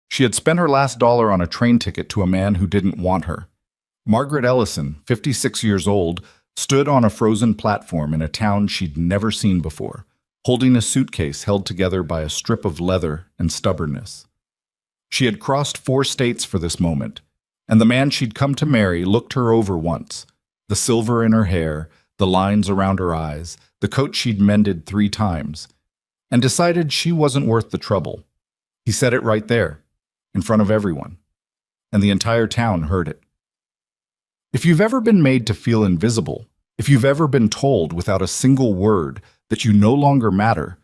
She had spent her last dollar on a train ticket to a man who didn't want her. Margaret Ellison, 56 years old, stood on a frozen platform in a town she'd never seen before, holding a suitcase held together by a strip of leather and stubbornness. She had crossed 4 states for this moment, and the man she'd come to marry looked her over once, the silver in her hair, the lines around her eyes, the coat she'd mended 3 times, and decided she wasn't worth the trouble. He said it right there, in front of everyone, and the entire town heard it. If you've ever been made to feel invisible, if you've ever been told without a single word that you no longer matter,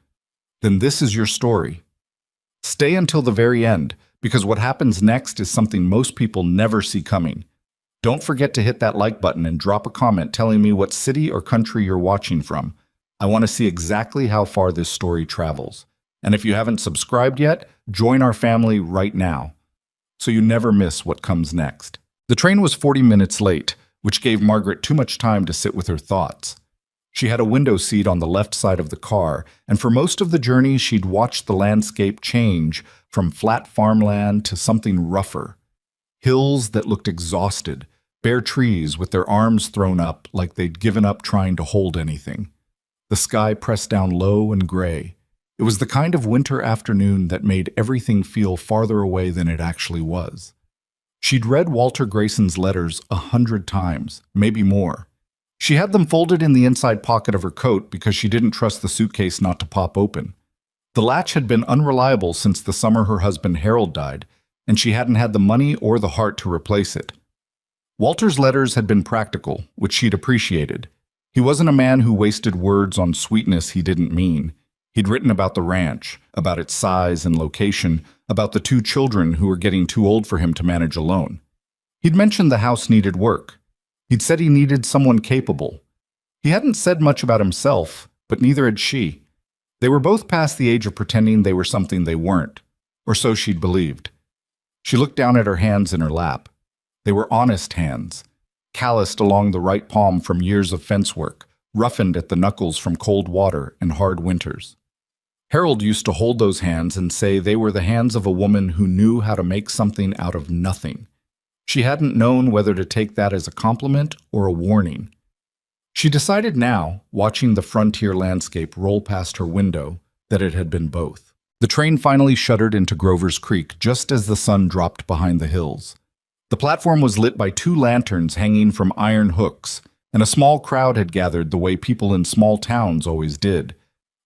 then this is your story. Stay until the very end, because what happens next is something most people never see coming. Don't forget to hit that like button and drop a comment telling me what city or country you're watching from. I want to see exactly how far this story travels. And if you haven't subscribed yet, join our family right now, so you never miss what comes next. The train was 40 minutes late, which gave Margaret too much time to sit with her thoughts. She had a window seat on the left side of the car, and for most of the journey she'd watched the landscape change from flat farmland to something rougher. Hills that looked exhausted, bare trees with their arms thrown up like they'd given up trying to hold anything. The sky pressed down low and gray. It was the kind of winter afternoon that made everything feel farther away than it actually was. She'd read Walter Grayson's letters 100 times, maybe more. She had them folded in the inside pocket of her coat because she didn't trust the suitcase not to pop open. The latch had been unreliable since the summer her husband Harold died, and she hadn't had the money or the heart to replace it. Walter's letters had been practical, which she'd appreciated. He wasn't a man who wasted words on sweetness he didn't mean. He'd written about the ranch, about its size and location, about the 2 children who were getting too old for him to manage alone. He'd mentioned the house needed work. He'd said he needed someone capable. He hadn't said much about himself, but neither had she. They were both past the age of pretending they were something they weren't, or so she'd believed. She looked down at her hands in her lap. They were honest hands, calloused along the right palm from years of fence work, roughened at the knuckles from cold water and hard winters. Harold used to hold those hands and say they were the hands of a woman who knew how to make something out of nothing. She hadn't known whether to take that as a compliment or a warning. She decided now, watching the frontier landscape roll past her window, that it had been both. The train finally shuddered into Grover's Creek just as the sun dropped behind the hills. The platform was lit by 2 lanterns hanging from iron hooks, and a small crowd had gathered the way people in small towns always did.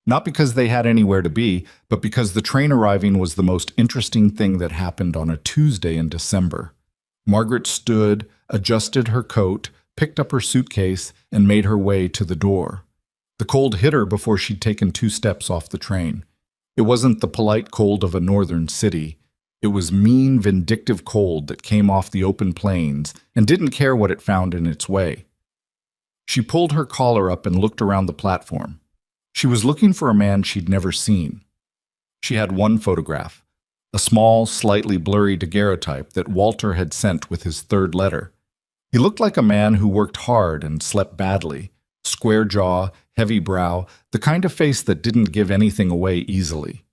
Not because they had anywhere to be, but because the train arriving was the most interesting thing that happened on a Tuesday in December. Margaret stood, adjusted her coat, picked up her suitcase, and made her way to the door. The cold hit her before she'd taken 2 steps off the train. It wasn't the polite cold of a northern city. It was mean, vindictive cold that came off the open plains and didn't care what it found in its way. She pulled her collar up and looked around the platform. She was looking for a man she'd never seen. She had one photograph, a small, slightly blurry daguerreotype that Walter had sent with his 3rd letter. He looked like a man who worked hard and slept badly, square jaw, heavy brow, the kind of face that didn't give anything away easily.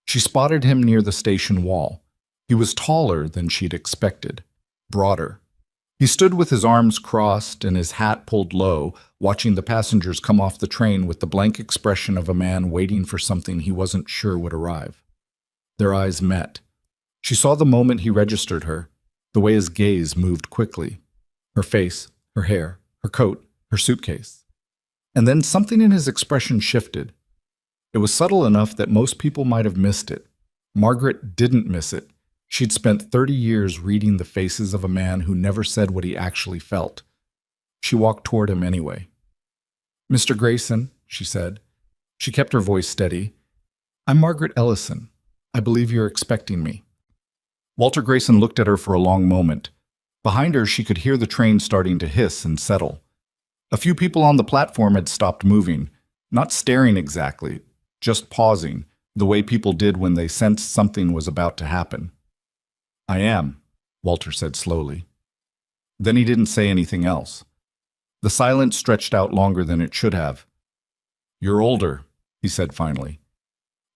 She spotted him near the station wall. He was taller than she'd expected, broader. He stood with his arms crossed and his hat pulled low, watching the passengers come off the train with the blank expression of a man waiting for something he wasn't sure would arrive. Their eyes met. She saw the moment he registered her, the way his gaze moved quickly. Her face, her hair, her coat, her suitcase. And then something in his expression shifted. It was subtle enough that most people might have missed it. Margaret didn't miss it. She'd spent 30 years reading the faces of a man who never said what he actually felt. She walked toward him anyway. "Mr. Grayson," she said. She kept her voice steady. "I'm Margaret Ellison. I believe you're expecting me." Walter Grayson looked at her for a long moment. Behind her, she could hear the train starting to hiss and settle. A few people on the platform had stopped moving, not staring exactly, just pausing, the way people did when they sensed something was about to happen. "I am," Walter said slowly. Then he didn't say anything else. The silence stretched out longer than it should have. "You're older," he said finally.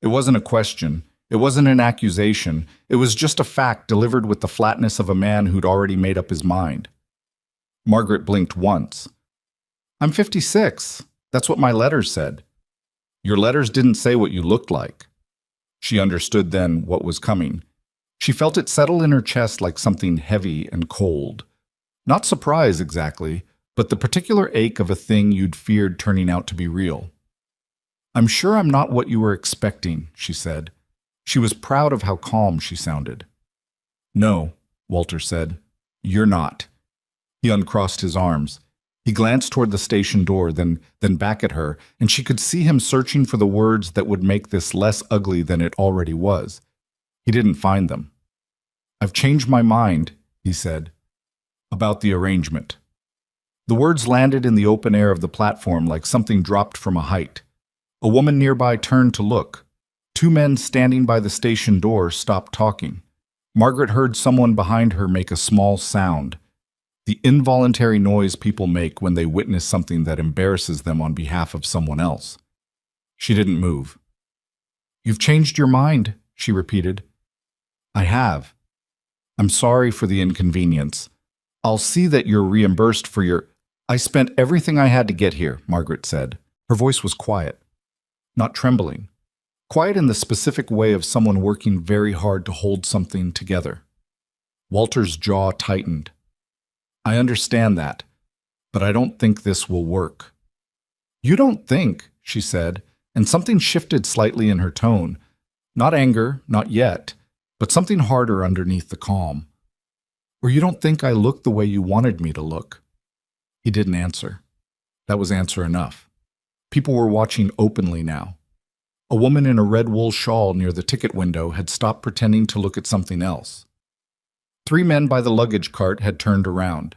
It wasn't a question. It wasn't an accusation. It was just a fact delivered with the flatness of a man who'd already made up his mind. Margaret blinked once. I'm 56. That's what my letters said. Your letters didn't say what you looked like. She understood then what was coming. She felt it settle in her chest like something heavy and cold. Not surprise exactly, but the particular ache of a thing you'd feared turning out to be real. I'm sure I'm not what you were expecting, she said. She was proud of how calm she sounded. No, Walter said. You're not. He uncrossed his arms. He glanced toward the station door, then back at her, and she could see him searching for the words that would make this less ugly than it already was. He didn't find them. I've changed my mind, he said, about the arrangement. The words landed in the open air of the platform like something dropped from a height. A woman nearby turned to look. Two men standing by the station door stopped talking. Margaret heard someone behind her make a small sound, the involuntary noise people make when they witness something that embarrasses them on behalf of someone else. She didn't move. You've changed your mind, she repeated. I have. I'm sorry for the inconvenience. I'll see that you're reimbursed for your... I spent everything I had to get here, Margaret said. Her voice was quiet, not trembling. Quiet in the specific way of someone working very hard to hold something together. Walter's jaw tightened. I understand that, but I don't think this will work. You don't think, she said, and something shifted slightly in her tone. Not anger, not yet, but something harder underneath the calm. Or you don't think I look the way you wanted me to look? He didn't answer. That was answer enough. People were watching openly now. A woman in a red wool shawl near the ticket window had stopped pretending to look at something else. Three men by the luggage cart had turned around.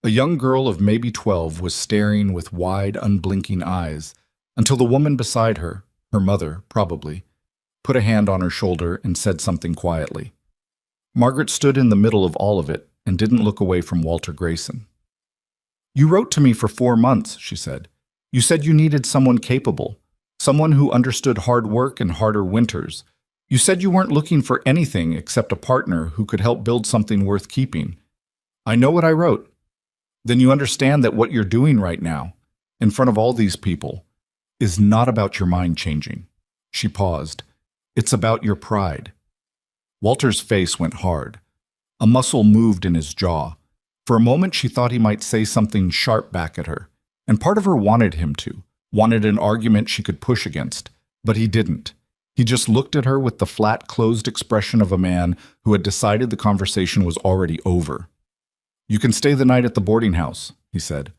A young girl of maybe 12 was staring with wide, unblinking eyes, until the woman beside her, her mother, probably, put a hand on her shoulder and said something quietly. Margaret stood in the middle of all of it and didn't look away from Walter Grayson. You wrote to me for 4 months, she said. You said you needed someone capable, someone who understood hard work and harder winters. You said you weren't looking for anything except a partner who could help build something worth keeping. I know what I wrote. Then you understand that what you're doing right now, in front of all these people, is not about your mind changing. She paused. It's about your pride. Walter's face went hard. A muscle moved in his jaw. For a moment she thought he might say something sharp back at her, and part of her wanted him to, wanted an argument she could push against, but he didn't. He just looked at her with the flat, closed expression of a man who had decided the conversation was already over. You can stay the night at the boarding house, he said.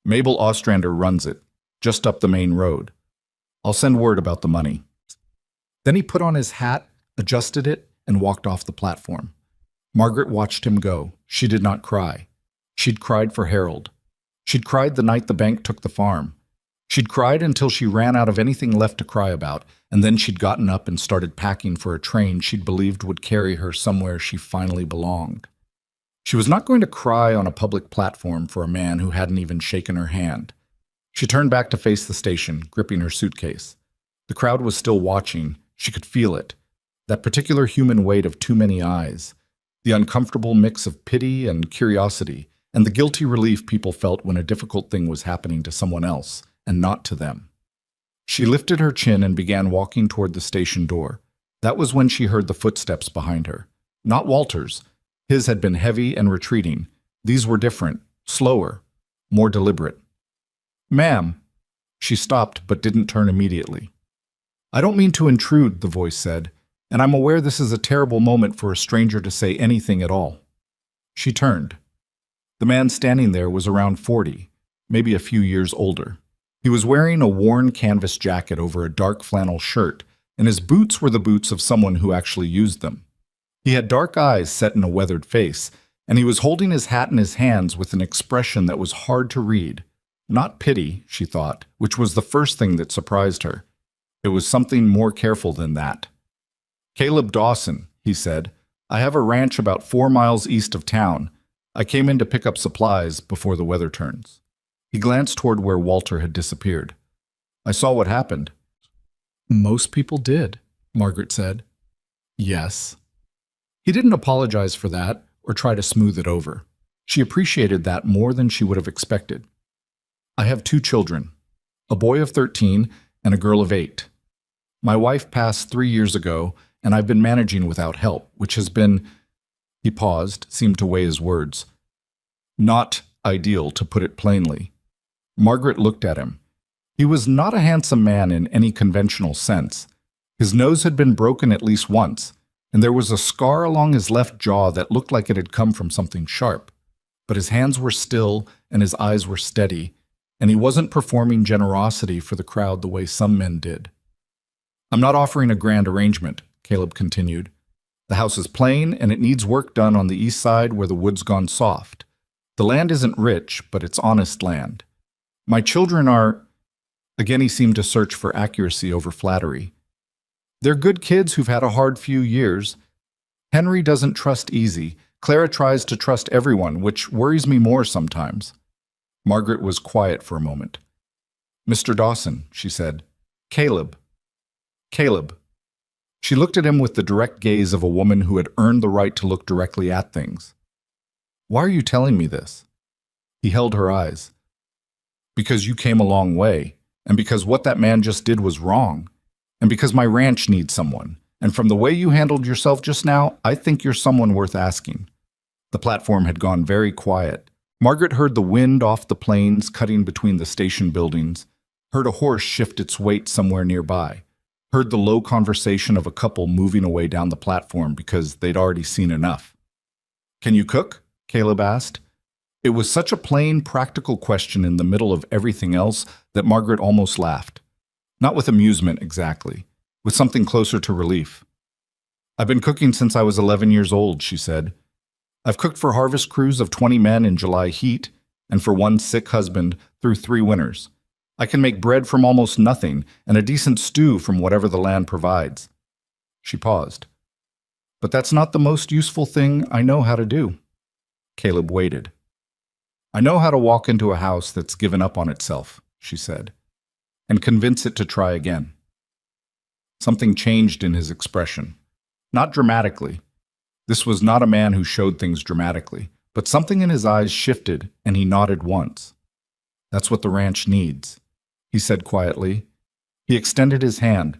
Mabel Ostrander runs it, just up the main road. I'll send word about the money. Then he put on his hat, adjusted it, and walked off the platform. Margaret watched him go. She did not cry. She'd cried for Harold. She'd cried the night the bank took the farm. She'd cried until she ran out of anything left to cry about, and then she'd gotten up and started packing for a train she'd believed would carry her somewhere she finally belonged. She was not going to cry on a public platform for a man who hadn't even shaken her hand. She turned back to face the station, gripping her suitcase. The crowd was still watching. She could feel it. That particular human weight of too many eyes. The uncomfortable mix of pity and curiosity, and the guilty relief people felt when a difficult thing was happening to someone else, and not to them. She lifted her chin and began walking toward the station door. That was when she heard the footsteps behind her. Not Walter's. His had been heavy and retreating. These were different, slower, more deliberate. Ma'am. She stopped but didn't turn immediately. I don't mean to intrude, the voice said, and I'm aware this is a terrible moment for a stranger to say anything at all. She turned. The man standing there was around 40, maybe a few years older. He was wearing a worn canvas jacket over a dark flannel shirt, and his boots were the boots of someone who actually used them. He had dark eyes set in a weathered face, and he was holding his hat in his hands with an expression that was hard to read. Not pity, she thought, which was the first thing that surprised her. It was something more careful than that. Caleb Dawson, he said, I have a ranch about 4 miles east of town. I came in to pick up supplies before the weather turns. He glanced toward where Walter had disappeared. I saw what happened. Most people did, Margaret said. Yes. He didn't apologize for that or try to smooth it over. She appreciated that more than she would have expected. I have 2 children, a boy of 13 and a girl of 8. My wife passed 3 years ago, and I've been managing without help, which has been, he paused, seemed to weigh his words, not ideal, to put it plainly. Margaret looked at him. He was not a handsome man in any conventional sense. His nose had been broken at least once, and there was a scar along his left jaw that looked like it had come from something sharp. But his hands were still and his eyes were steady, and he wasn't performing generosity for the crowd the way some men did. I'm not offering a grand arrangement, Caleb continued. The house is plain, and it needs work done on the east side where the wood's gone soft. The land isn't rich, but it's honest land. My children are... Again he seemed to search for accuracy over flattery. They're good kids who've had a hard few years. Henry doesn't trust easy. Clara tries to trust everyone, which worries me more sometimes. Margaret was quiet for a moment. Mr. Dawson, she said. Caleb. Caleb. She looked at him with the direct gaze of a woman who had earned the right to look directly at things. Why are you telling me this? He held her eyes. Because you came a long way, and because what that man just did was wrong, and because my ranch needs someone, and from the way you handled yourself just now, I think you're someone worth asking. The platform had gone very quiet. Margaret heard the wind off the plains cutting between the station buildings, heard a horse shift its weight somewhere nearby, heard the low conversation of a couple moving away down the platform because they'd already seen enough. Can you cook? Caleb asked. It was such a plain, practical question in the middle of everything else that Margaret almost laughed. Not with amusement exactly, with something closer to relief. I've been cooking since I was 11 years old, she said. I've cooked for harvest crews of 20 men in July heat, and for one sick husband through 3 winters. I can make bread from almost nothing, and a decent stew from whatever the land provides. She paused. But that's not the most useful thing I know how to do. Caleb waited. I know how to walk into a house that's given up on itself, she said, and convince it to try again. Something changed in his expression. Not dramatically. This was not a man who showed things dramatically, but something in his eyes shifted, and he nodded once. That's what the ranch needs, he said quietly. He extended his hand.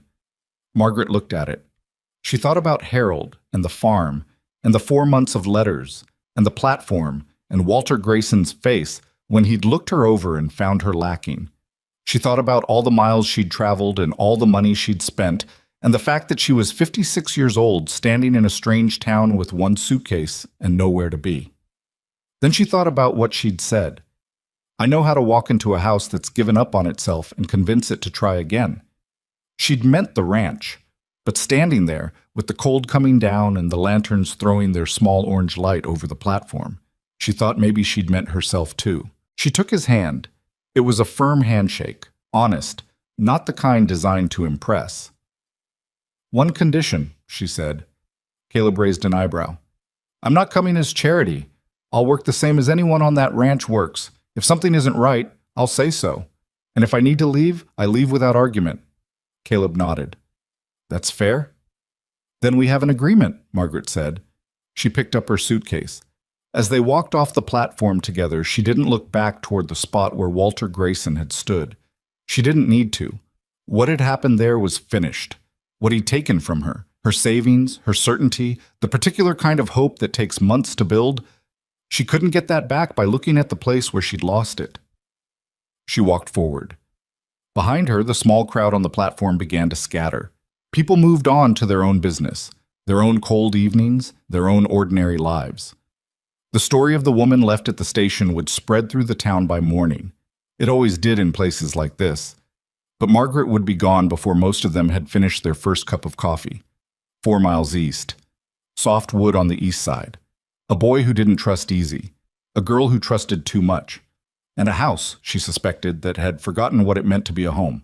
Margaret looked at it. She thought about Harold and the farm and the 4 months of letters and the platform and Walter Grayson's face when he'd looked her over and found her lacking. She thought about all the miles she'd traveled and all the money she'd spent, and the fact that she was 56 years old, standing in a strange town with 1 suitcase and nowhere to be. Then she thought about what she'd said. I know how to walk into a house that's given up on itself and convince it to try again. She'd meant the ranch, but standing there, with the cold coming down and the lanterns throwing their small orange light over the platform, she thought maybe she'd meant herself too. She took his hand. It was a firm handshake, honest, not the kind designed to impress. One condition, she said. Caleb raised an eyebrow. I'm not coming as charity. I'll work the same as anyone on that ranch works. If something isn't right, I'll say so. And if I need to leave, I leave without argument. Caleb nodded. That's fair? Then we have an agreement, Margaret said. She picked up her suitcase. As they walked off the platform together, she didn't look back toward the spot where Walter Grayson had stood. She didn't need to. What had happened there was finished. What he'd taken from her, her savings, her certainty, the particular kind of hope that takes months to build, she couldn't get that back by looking at the place where she'd lost it. She walked forward. Behind her, the small crowd on the platform began to scatter. People moved on to their own business, their own cold evenings, their own ordinary lives. The story of the woman left at the station would spread through the town by morning. It always did in places like this. But Margaret would be gone before most of them had finished their first cup of coffee. 4 miles east. Soft wood on the east side. A boy who didn't trust easy. A girl who trusted too much. And a house, she suspected, that had forgotten what it meant to be a home.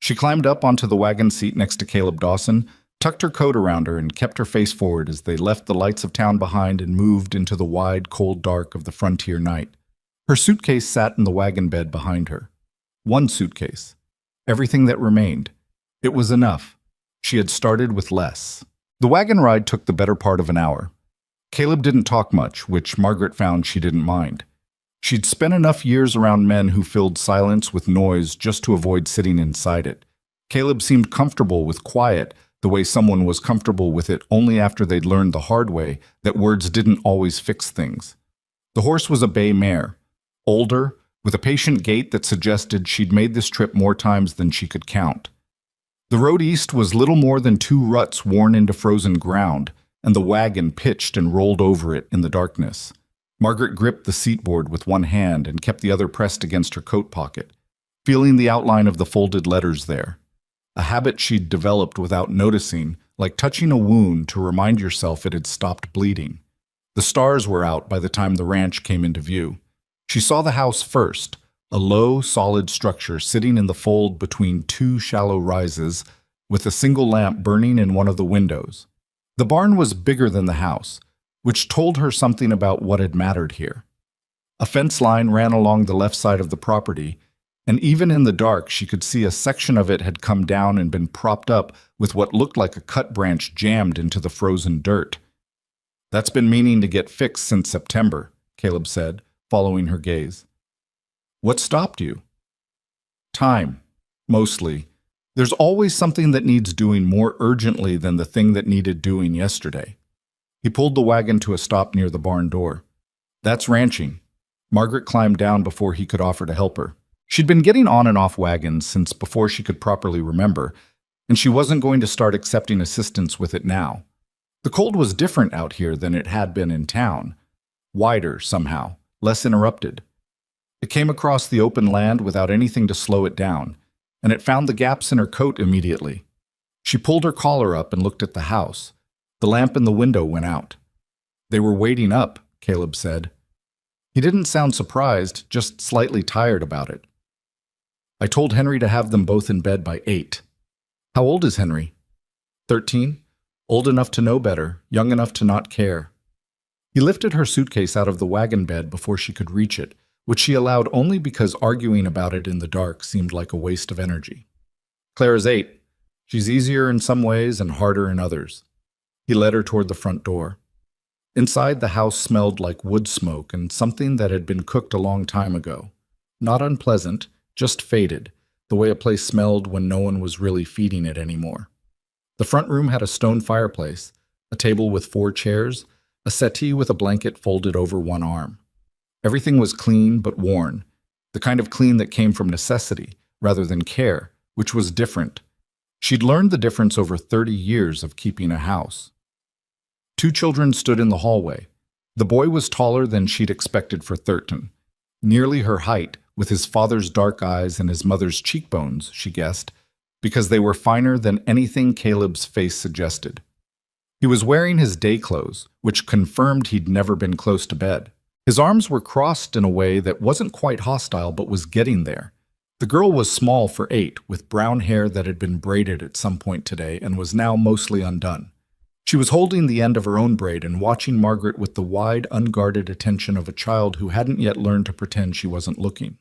She climbed up onto the wagon seat next to Caleb Dawson, tucked her coat around her, and kept her face forward as they left the lights of town behind and moved into the wide, cold dark of the frontier night. Her suitcase sat in the wagon bed behind her. 1 suitcase. Everything that remained. It was enough. She had started with less. The wagon ride took the better part of an hour. Caleb didn't talk much, which Margaret found she didn't mind. She'd spent enough years around men who filled silence with noise just to avoid sitting inside it. Caleb seemed comfortable with quiet, the way someone was comfortable with it only after they'd learned the hard way that words didn't always fix things. The horse was a bay mare, older, with a patient gait that suggested she'd made this trip more times than she could count. The road east was little more than 2 ruts worn into frozen ground, and the wagon pitched and rolled over it in the darkness. Margaret gripped the seatboard with one hand and kept the other pressed against her coat pocket, feeling the outline of the folded letters there. A habit she'd developed without noticing, like touching a wound to remind yourself it had stopped bleeding. The stars were out by the time the ranch came into view. She saw the house first, a low, solid structure sitting in the fold between 2 shallow rises, with a single lamp burning in one of the windows. The barn was bigger than the house, which told her something about what had mattered here. A fence line ran along the left side of the property, and even in the dark she could see a section of it had come down and been propped up with what looked like a cut branch jammed into the frozen dirt. "That's been meaning to get fixed since September," Caleb said, following her gaze. "What stopped you?" "Time, mostly. There's always something that needs doing more urgently than the thing that needed doing yesterday." He pulled the wagon to a stop near the barn door. "That's ranching." Margaret climbed down before he could offer to help her. She'd been getting on and off wagons since before she could properly remember, and she wasn't going to start accepting assistance with it now. The cold was different out here than it had been in town. Wider, somehow, less interrupted. It came across the open land without anything to slow it down, and it found the gaps in her coat immediately. She pulled her collar up and looked at the house. The lamp in the window went out. "They were waiting up," Caleb said. He didn't sound surprised, just slightly tired about it. "I told Henry to have them both in bed by 8. "How old is Henry?" 13. Old enough to know better, young enough to not care. He lifted her suitcase out of the wagon bed before she could reach it, which she allowed only because arguing about it in the dark seemed like a waste of energy. "Clara's 8. She's easier in some ways and harder in others." He led her toward the front door. Inside, the house smelled like wood smoke and something that had been cooked a long time ago. Not unpleasant, just faded, the way a place smelled when no one was really feeding it anymore. The front room had a stone fireplace, a table with 4 chairs, a settee with a blanket folded over one arm. Everything was clean but worn, the kind of clean that came from necessity rather than care, which was different. She'd learned the difference over 30 years of keeping a house. 2 children stood in the hallway. The boy was taller than she'd expected for Thurton, nearly her height, with his father's dark eyes and his mother's cheekbones, she guessed, because they were finer than anything Caleb's face suggested. He was wearing his day clothes, which confirmed he'd never been close to bed. His arms were crossed in a way that wasn't quite hostile but was getting there. The girl was small for 8, with brown hair that had been braided at some point today and was now mostly undone. She was holding the end of her own braid and watching Margaret with the wide, unguarded attention of a child who hadn't yet learned to pretend she wasn't looking.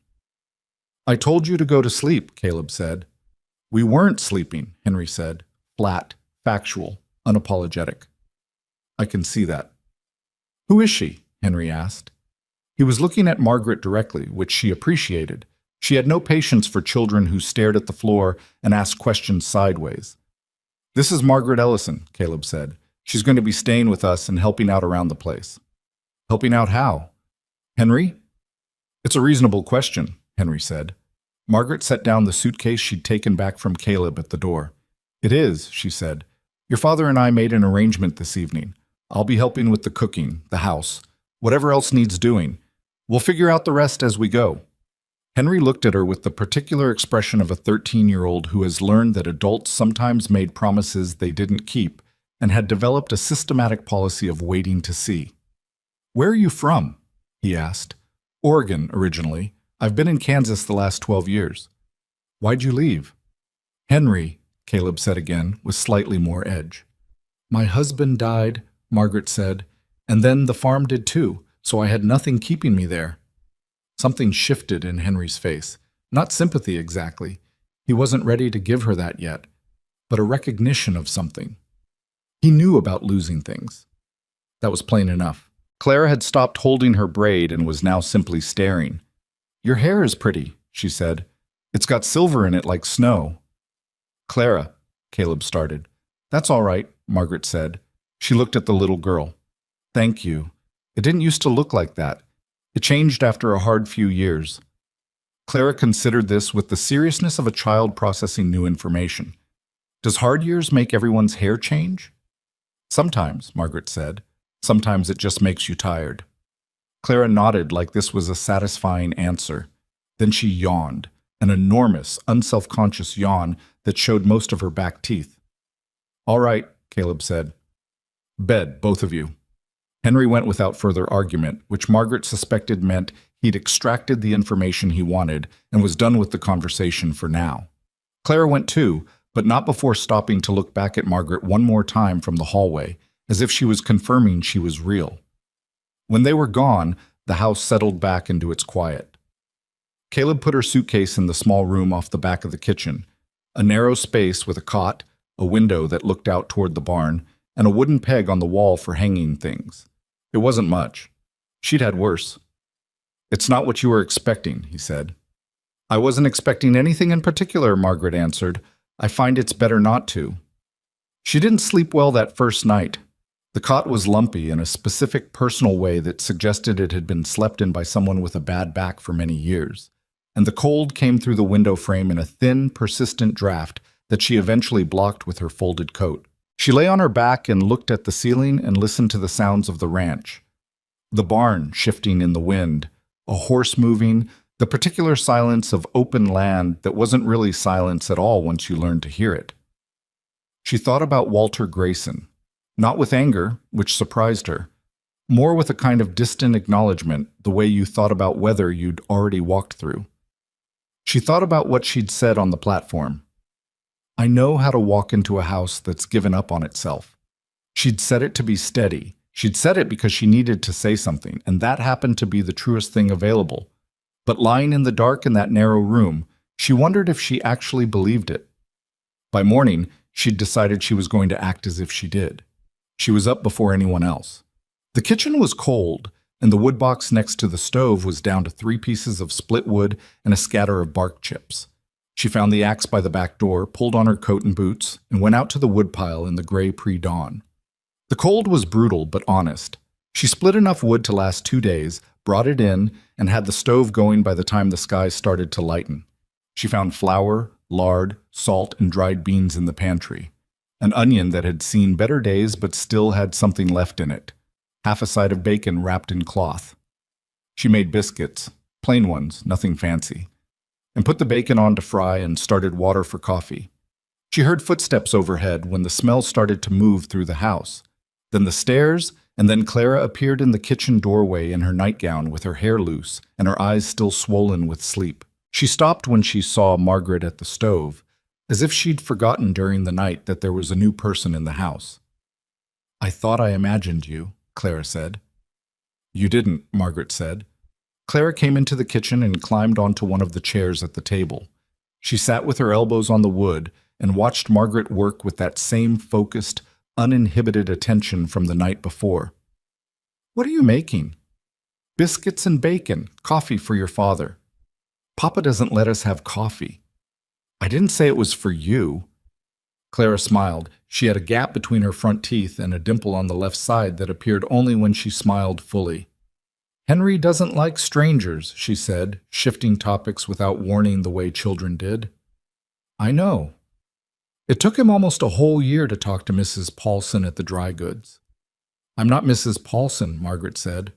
"I told you to go to sleep," Caleb said. "We weren't sleeping," Henry said, flat, factual, unapologetic. "I can see that." "Who is she?" Henry asked. He was looking at Margaret directly, which she appreciated. She had no patience for children who stared at the floor and asked questions sideways. "This is Margaret Ellison," Caleb said. "She's going to be staying with us and helping out around the place." "Helping out how?" "Henry?" "It's a reasonable question," Henry said. Margaret set down the suitcase she'd taken back from Caleb at the door. "It is," she said. "Your father and I made an arrangement this evening. I'll be helping with the cooking, the house, whatever else needs doing. We'll figure out the rest as we go." Henry looked at her with the particular expression of a 13-year-old who has learned that adults sometimes made promises they didn't keep and had developed a systematic policy of waiting to see. "Where are you from?" he asked. "Oregon, originally. I've been in Kansas the last 12 years. "Why'd you leave?" "Henry," Caleb said again, with slightly more edge. "My husband died," Margaret said, "and then the farm did too, so I had nothing keeping me there." Something shifted in Henry's face. Not sympathy exactly. He wasn't ready to give her that yet, but a recognition of something. He knew about losing things. That was plain enough. Clara had stopped holding her braid and was now simply staring. "Your hair is pretty," she said. "It's got silver in it like snow." "Clara," Caleb started. "That's all right," Margaret said. She looked at the little girl. "Thank you. It didn't used to look like that. It changed after a hard few years." Clara considered this with the seriousness of a child processing new information. "Does hard years make everyone's hair change?" "Sometimes," Margaret said. "Sometimes it just makes you tired." Clara nodded like this was a satisfying answer. Then she yawned, an enormous, unself-conscious yawn that showed most of her back teeth. "All right," Caleb said. "Bed, both of you." Henry went without further argument, which Margaret suspected meant he'd extracted the information he wanted and was done with the conversation for now. Clara went too, but not before stopping to look back at Margaret one more time from the hallway, as if she was confirming she was real. When they were gone, the house settled back into its quiet. Caleb put her suitcase in the small room off the back of the kitchen, a narrow space with a cot, a window that looked out toward the barn, and a wooden peg on the wall for hanging things. It wasn't much. She'd had worse. "It's not what you were expecting," he said. "I wasn't expecting anything in particular," Margaret answered. "I find it's better not to." She didn't sleep well that first night. The cot was lumpy in a specific personal way that suggested it had been slept in by someone with a bad back for many years, and the cold came through the window frame in a thin, persistent draft that she eventually blocked with her folded coat. She lay on her back and looked at the ceiling and listened to the sounds of the ranch. The barn shifting in the wind, a horse moving, the particular silence of open land that wasn't really silence at all once you learned to hear it. She thought about Walter Grayson, not with anger, which surprised her, more with a kind of distant acknowledgement, the way you thought about weather you'd already walked through. She thought about what she'd said on the platform. "I know how to walk into a house that's given up on itself." She'd said it to be steady. She'd said it because she needed to say something, and that happened to be the truest thing available. But lying in the dark in that narrow room, she wondered if she actually believed it. By morning, she'd decided she was going to act as if she did. She was up before anyone else. The kitchen was cold, and the wood box next to the stove was down to 3 pieces of split wood and a scatter of bark chips. She found the axe by the back door, pulled on her coat and boots, and went out to the woodpile in the gray pre-dawn. The cold was brutal but honest. She split enough wood to last 2 days, brought it in, and had the stove going by the time the skies started to lighten. She found flour, lard, salt, and dried beans in the pantry. An onion that had seen better days but still had something left in it. Half a side of bacon wrapped in cloth. She made biscuits, plain ones, nothing fancy, and put the bacon on to fry and started water for coffee. She heard footsteps overhead when the smell started to move through the house. Then the stairs, and then Clara appeared in the kitchen doorway in her nightgown with her hair loose and her eyes still swollen with sleep. She stopped when she saw Margaret at the stove, as if she'd forgotten during the night that there was a new person in the house. "I thought I imagined you," Clara said. "You didn't," Margaret said. Clara came into the kitchen and climbed onto one of the chairs at the table. She sat with her elbows on the wood and watched Margaret work with that same focused, uninhibited attention from the night before. "What are you making?" "Biscuits and bacon, coffee for your father." "Papa doesn't let us have coffee." "I didn't say it was for you." Clara smiled. She had a gap between her front teeth and a dimple on the left side that appeared only when she smiled fully. "Henry doesn't like strangers," she said, shifting topics without warning the way children did. "I know." It took him almost a whole year to talk to Mrs. Paulson at the dry goods. "I'm not Mrs. Paulson," Margaret said.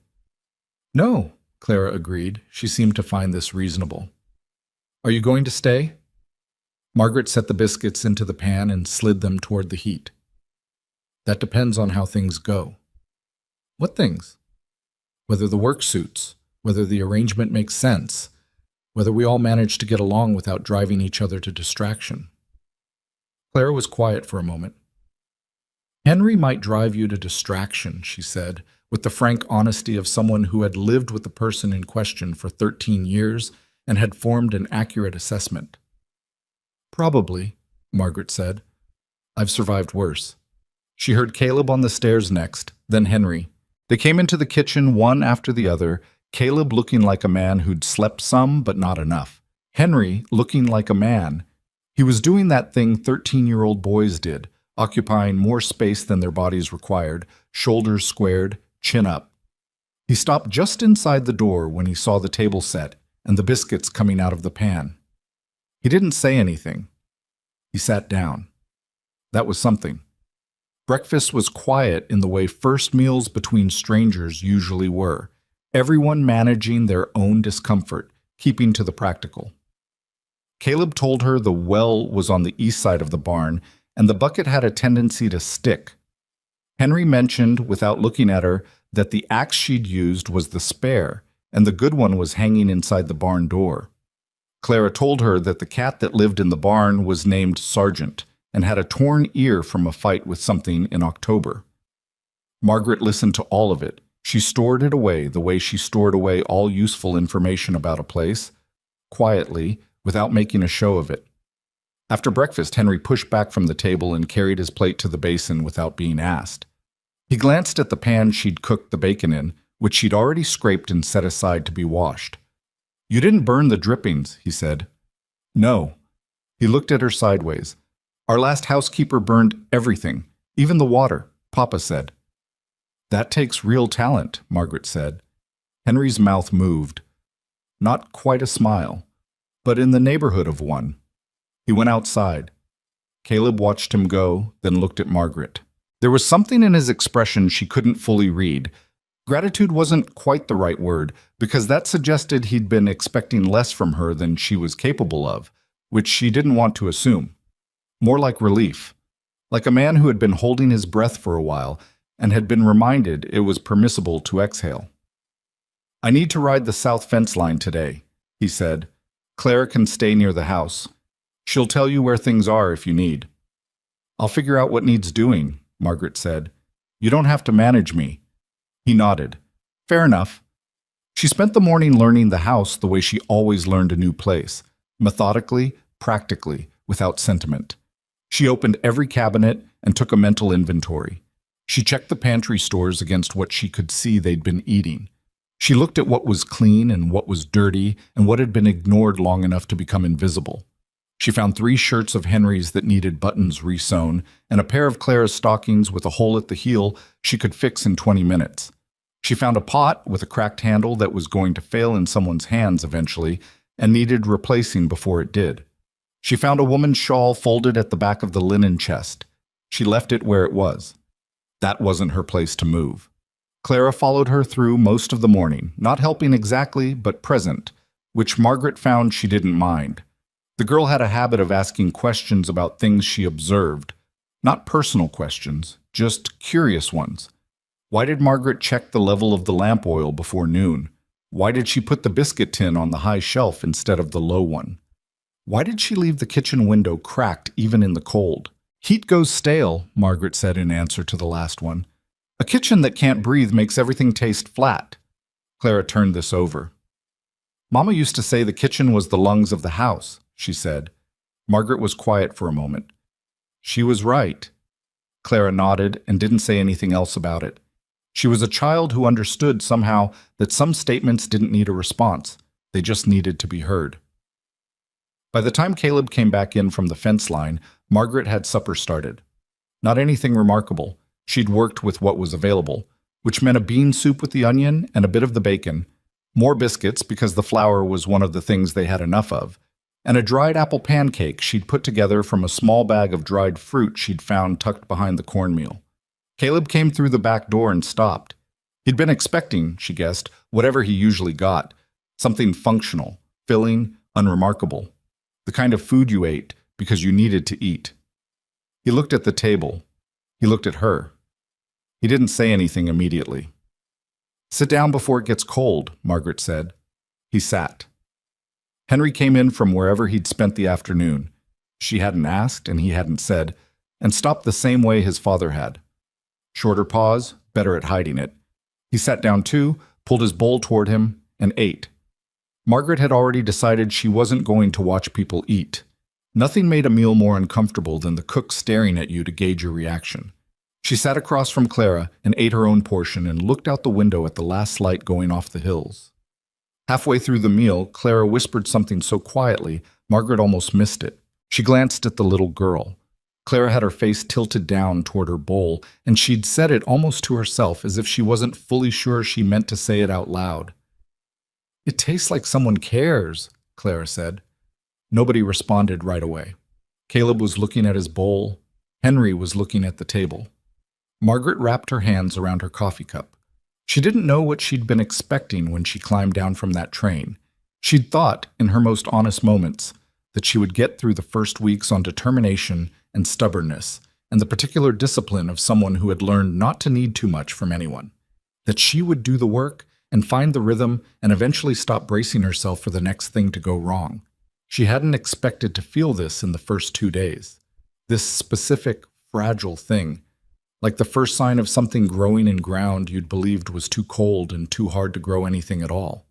"No," Clara agreed. She seemed to find this reasonable. "Are you going to stay?" Margaret set the biscuits into the pan and slid them toward the heat. "That depends on how things go." "What things?" "Whether the work suits, whether the arrangement makes sense, whether we all manage to get along without driving each other to distraction." Clara was quiet for a moment. "Henry might drive you to distraction," she said, with the frank honesty of someone who had lived with the person in question for 13 years and had formed an accurate assessment. "Probably," Margaret said. "I've survived worse." She heard Caleb on the stairs next, then Henry. They came into the kitchen one after the other, Caleb looking like a man who'd slept some but not enough. Henry looking like a man. He was doing that thing 13-year-old boys did, occupying more space than their bodies required, shoulders squared, chin up. He stopped just inside the door when he saw the table set and the biscuits coming out of the pan. He didn't say anything. He sat down. That was something. Breakfast was quiet in the way first meals between strangers usually were, everyone managing their own discomfort, keeping to the practical. Caleb told her the well was on the east side of the barn, and the bucket had a tendency to stick. Henry mentioned, without looking at her, that the axe she'd used was the spare, and the good one was hanging inside the barn door. Clara told her that the cat that lived in the barn was named Sergeant, and had a torn ear from a fight with something in October. Margaret listened to all of it. She stored it away the way she stored away all useful information about a place, quietly, without making a show of it. After breakfast, Henry pushed back from the table and carried his plate to the basin without being asked. He glanced at the pan she'd cooked the bacon in, which she'd already scraped and set aside to be washed. "You didn't burn the drippings," he said. "No." He looked at her sideways. "Our last housekeeper burned everything, even the water," Papa said. "That takes real talent," Margaret said. Henry's mouth moved. Not quite a smile, but in the neighborhood of one. He went outside. Caleb watched him go, then looked at Margaret. There was something in his expression she couldn't fully read. Gratitude wasn't quite the right word, because that suggested he'd been expecting less from her than she was capable of, which she didn't want to assume. More like relief, like a man who had been holding his breath for a while and had been reminded it was permissible to exhale. "I need to ride the south fence line today," he said. "Clara can stay near the house. She'll tell you where things are if you need." "I'll figure out what needs doing," Margaret said. "You don't have to manage me." He nodded. "Fair enough." She spent the morning learning the house the way she always learned a new place, methodically, practically, without sentiment. She opened every cabinet and took a mental inventory. She checked the pantry stores against what she could see they'd been eating. She looked at what was clean and what was dirty and what had been ignored long enough to become invisible. She found 3 shirts of Henry's that needed buttons re-sewn and a pair of Clara's stockings with a hole at the heel she could fix in 20 minutes. She found a pot with a cracked handle that was going to fail in someone's hands eventually and needed replacing before it did. She found a woman's shawl folded at the back of the linen chest. She left it where it was. That wasn't her place to move. Clara followed her through most of the morning, not helping exactly, but present, which Margaret found she didn't mind. The girl had a habit of asking questions about things she observed. Not personal questions, just curious ones. Why did Margaret check the level of the lamp oil before noon? Why did she put the biscuit tin on the high shelf instead of the low one? Why did she leave the kitchen window cracked even in the cold? "Heat goes stale," Margaret said in answer to the last one. "A kitchen that can't breathe makes everything taste flat." Clara turned this over. "Mama used to say the kitchen was the lungs of the house," she said. Margaret was quiet for a moment. She was right. Clara nodded and didn't say anything else about it. She was a child who understood somehow that some statements didn't need a response. They just needed to be heard. By the time Caleb came back in from the fence line, Margaret had supper started. Not anything remarkable. She'd worked with what was available, which meant a bean soup with the onion and a bit of the bacon, more biscuits because the flour was one of the things they had enough of, and a dried apple pancake she'd put together from a small bag of dried fruit she'd found tucked behind the cornmeal. Caleb came through the back door and stopped. He'd been expecting, she guessed, whatever he usually got, something functional, filling, unremarkable, the kind of food you ate because you needed to eat. He looked at the table. He looked at her. He didn't say anything immediately. "Sit down before it gets cold," Margaret said. He sat. Henry came in from wherever he'd spent the afternoon. She hadn't asked, and he hadn't said, and stopped the same way his father had. Shorter pause, better at hiding it. He sat down too, pulled his bowl toward him, and ate. Margaret had already decided she wasn't going to watch people eat. Nothing made a meal more uncomfortable than the cook staring at you to gauge your reaction. She sat across from Clara and ate her own portion and looked out the window at the last light going off the hills. Halfway through the meal, Clara whispered something so quietly, Margaret almost missed it. She glanced at the little girl. Clara had her face tilted down toward her bowl, and she'd said it almost to herself as if she wasn't fully sure she meant to say it out loud. "It tastes like someone cares," Clara said. Nobody responded right away. Caleb was looking at his bowl. Henry was looking at the table. Margaret wrapped her hands around her coffee cup. She didn't know what she'd been expecting when she climbed down from that train. She'd thought, in her most honest moments, that she would get through the first weeks on determination and stubbornness, and the particular discipline of someone who had learned not to need too much from anyone. That she would do the work and find the rhythm and eventually stop bracing herself for the next thing to go wrong. She hadn't expected to feel this in the first 2 days. This specific, fragile thing, like the first sign of something growing in ground you'd believed was too cold and too hard to grow anything at all.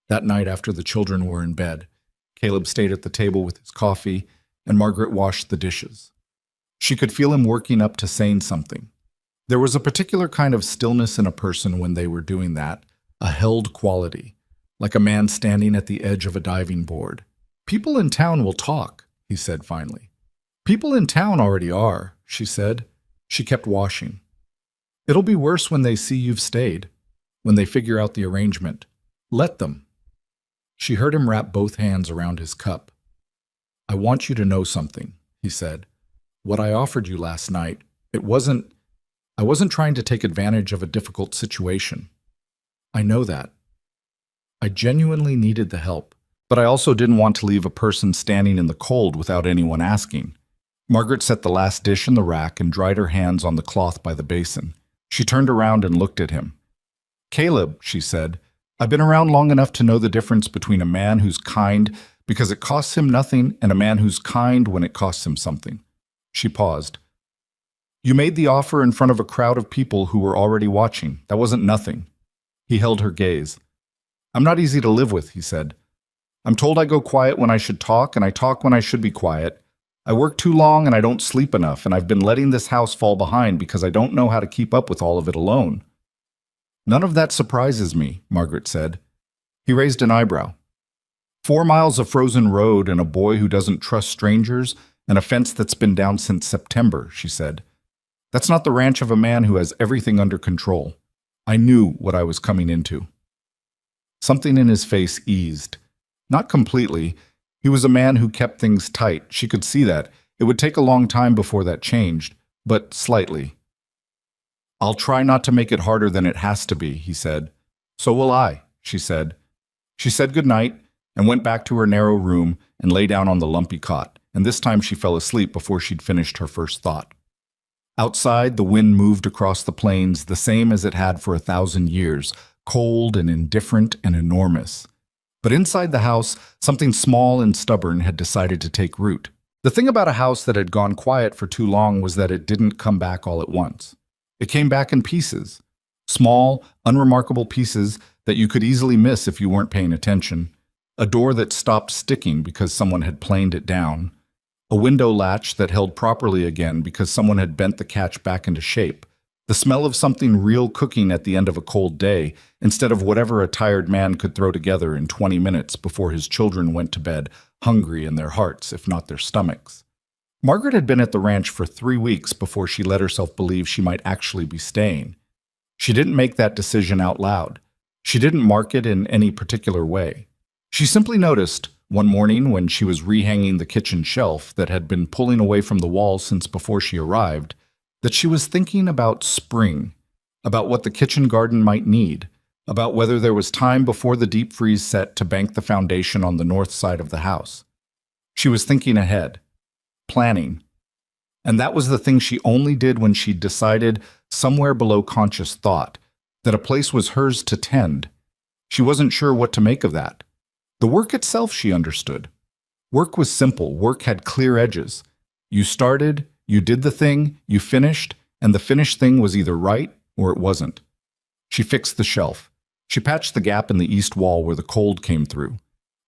That night after the children were in bed, Caleb stayed at the table with his coffee, and Margaret washed the dishes. She could feel him working up to saying something. There was a particular kind of stillness in a person when they were doing that, a held quality, like a man standing at the edge of a diving board. "People in town will talk," he said finally. "People in town already are," she said. She kept washing. "It'll be worse when they see you've stayed, when they figure out the arrangement. Let them." She heard him wrap both hands around his cup. "I want you to know something," he said. "What I offered you last night, I wasn't trying to take advantage of a difficult situation. I know that. I genuinely needed the help, but I also didn't want to leave a person standing in the cold without anyone asking." Margaret set the last dish in the rack and dried her hands on the cloth by the basin. She turned around and looked at him. "Caleb," she said, "I've been around long enough to know the difference between a man who's kind because it costs him nothing and a man who's kind when it costs him something." She paused. "You made the offer in front of a crowd of people who were already watching. That wasn't nothing." He held her gaze. "I'm not easy to live with," he said. "I'm told I go quiet when I should talk, and I talk when I should be quiet. I work too long and I don't sleep enough, and I've been letting this house fall behind because I don't know how to keep up with all of it alone." "None of that surprises me," Margaret said. He raised an eyebrow. 4 miles of frozen road and a boy who doesn't trust strangers and a fence that's been down since September," she said. "That's not the ranch of a man who has everything under control. I knew what I was coming into." Something in his face eased. Not completely. He was a man who kept things tight. She could see that. It would take a long time before that changed, but slightly. "I'll try not to make it harder than it has to be," he said. "So will I," she said. She said goodnight and went back to her narrow room and lay down on the lumpy cot, and this time she fell asleep before she'd finished her first thought. Outside, the wind moved across the plains the same as it had for 1,000 years, cold and indifferent and enormous. But inside the house, something small and stubborn had decided to take root. The thing about a house that had gone quiet for too long was that it didn't come back all at once. It came back in pieces. Small, unremarkable pieces that you could easily miss if you weren't paying attention. A door that stopped sticking because someone had planed it down. A window latch that held properly again because someone had bent the catch back into shape. The smell of something real cooking at the end of a cold day, instead of whatever a tired man could throw together in 20 minutes before his children went to bed, hungry in their hearts, if not their stomachs. Margaret had been at the ranch for 3 weeks before she let herself believe she might actually be staying. She didn't make that decision out loud. She didn't mark it in any particular way. She simply noticed, one morning when she was rehanging the kitchen shelf that had been pulling away from the wall since before she arrived, that she was thinking about spring, about what the kitchen garden might need, about whether there was time before the deep freeze set to bank the foundation on the north side of the house. She was thinking ahead, planning. And that was the thing she only did when she'd decided, somewhere below conscious thought, that a place was hers to tend. She wasn't sure what to make of that. The work itself she understood. Work was simple. Work had clear edges. You started, you did the thing, you finished, and the finished thing was either right or it wasn't. She fixed the shelf. She patched the gap in the east wall where the cold came through.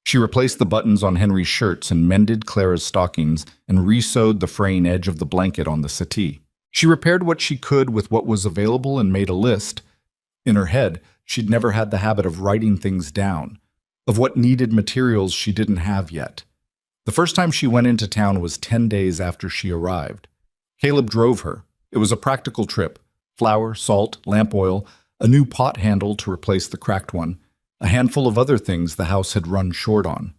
She replaced the buttons on Henry's shirts and mended Clara's stockings and re-sewed the fraying edge of the blanket on the settee. She repaired what she could with what was available and made a list. In her head, she'd never had the habit of writing things down, of what needed materials she didn't have yet. The first time she went into town was 10 days after she arrived. Caleb drove her. It was a practical trip. Flour, salt, lamp oil, a new pot handle to replace the cracked one, a handful of other things the house had run short on.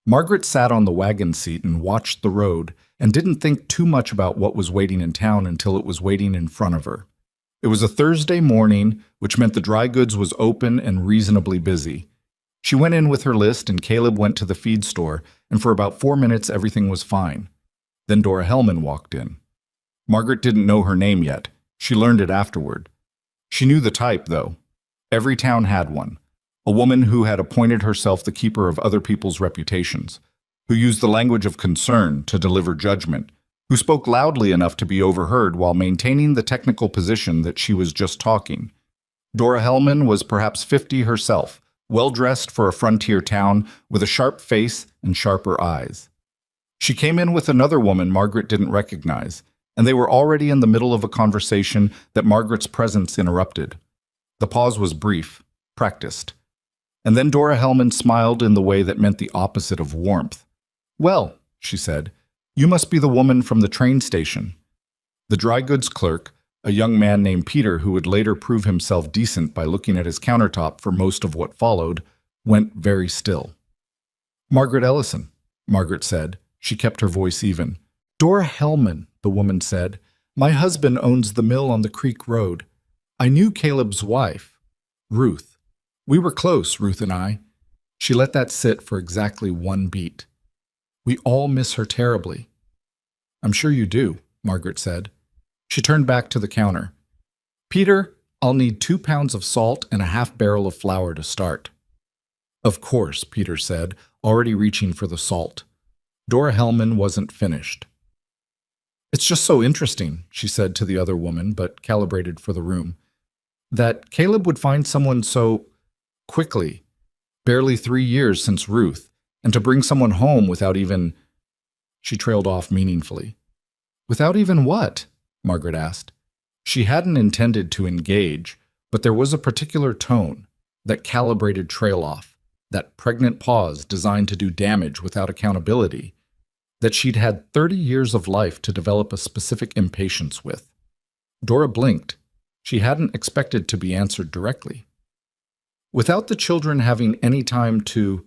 Margaret sat on the wagon seat and watched the road and didn't think too much about what was waiting in town until it was waiting in front of her. It was a Thursday morning, which meant the dry goods was open and reasonably busy. She went in with her list and Caleb went to the feed store, and for about 4 minutes everything was fine. Then Dora Hellman walked in. Margaret didn't know her name yet. She learned it afterward. She knew the type, though. Every town had one. A woman who had appointed herself the keeper of other people's reputations, who used the language of concern to deliver judgment, who spoke loudly enough to be overheard while maintaining the technical position that she was just talking. Dora Hellman was perhaps 50 herself, well-dressed for a frontier town, with a sharp face and sharper eyes. She came in with another woman Margaret didn't recognize, and they were already in the middle of a conversation that Margaret's presence interrupted. The pause was brief, practiced. And then Dora Hellman smiled in the way that meant the opposite of warmth. "Well," she said, "you must be the woman from the train station." The dry goods clerk, a young man named Peter who would later prove himself decent by looking at his countertop for most of what followed, went very still. "Margaret Ellison," Margaret said. She kept her voice even. "Dora Hellman," the woman said. "My husband owns the mill on the Creek Road. I knew Caleb's wife, Ruth. We were close, Ruth and I." She let that sit for exactly 1 beat. "We all miss her terribly." "I'm sure you do," Margaret said. She turned back to the counter. "Peter, I'll need 2 pounds of salt and a half barrel of flour to start." "Of course," Peter said, already reaching for the salt. Dora Hellman wasn't finished. "It's just so interesting," she said to the other woman, but calibrated for the room, "that Caleb would find someone so quickly, barely 3 years since Ruth, and to bring someone home without even—" She trailed off meaningfully. "Without even what?" Margaret asked. She hadn't intended to engage, but there was a particular tone, that calibrated trail-off, that pregnant pause designed to do damage without accountability, that she'd had 30 years of life to develop a specific impatience with. Dora blinked. She hadn't expected to be answered directly. "Without the children having any time to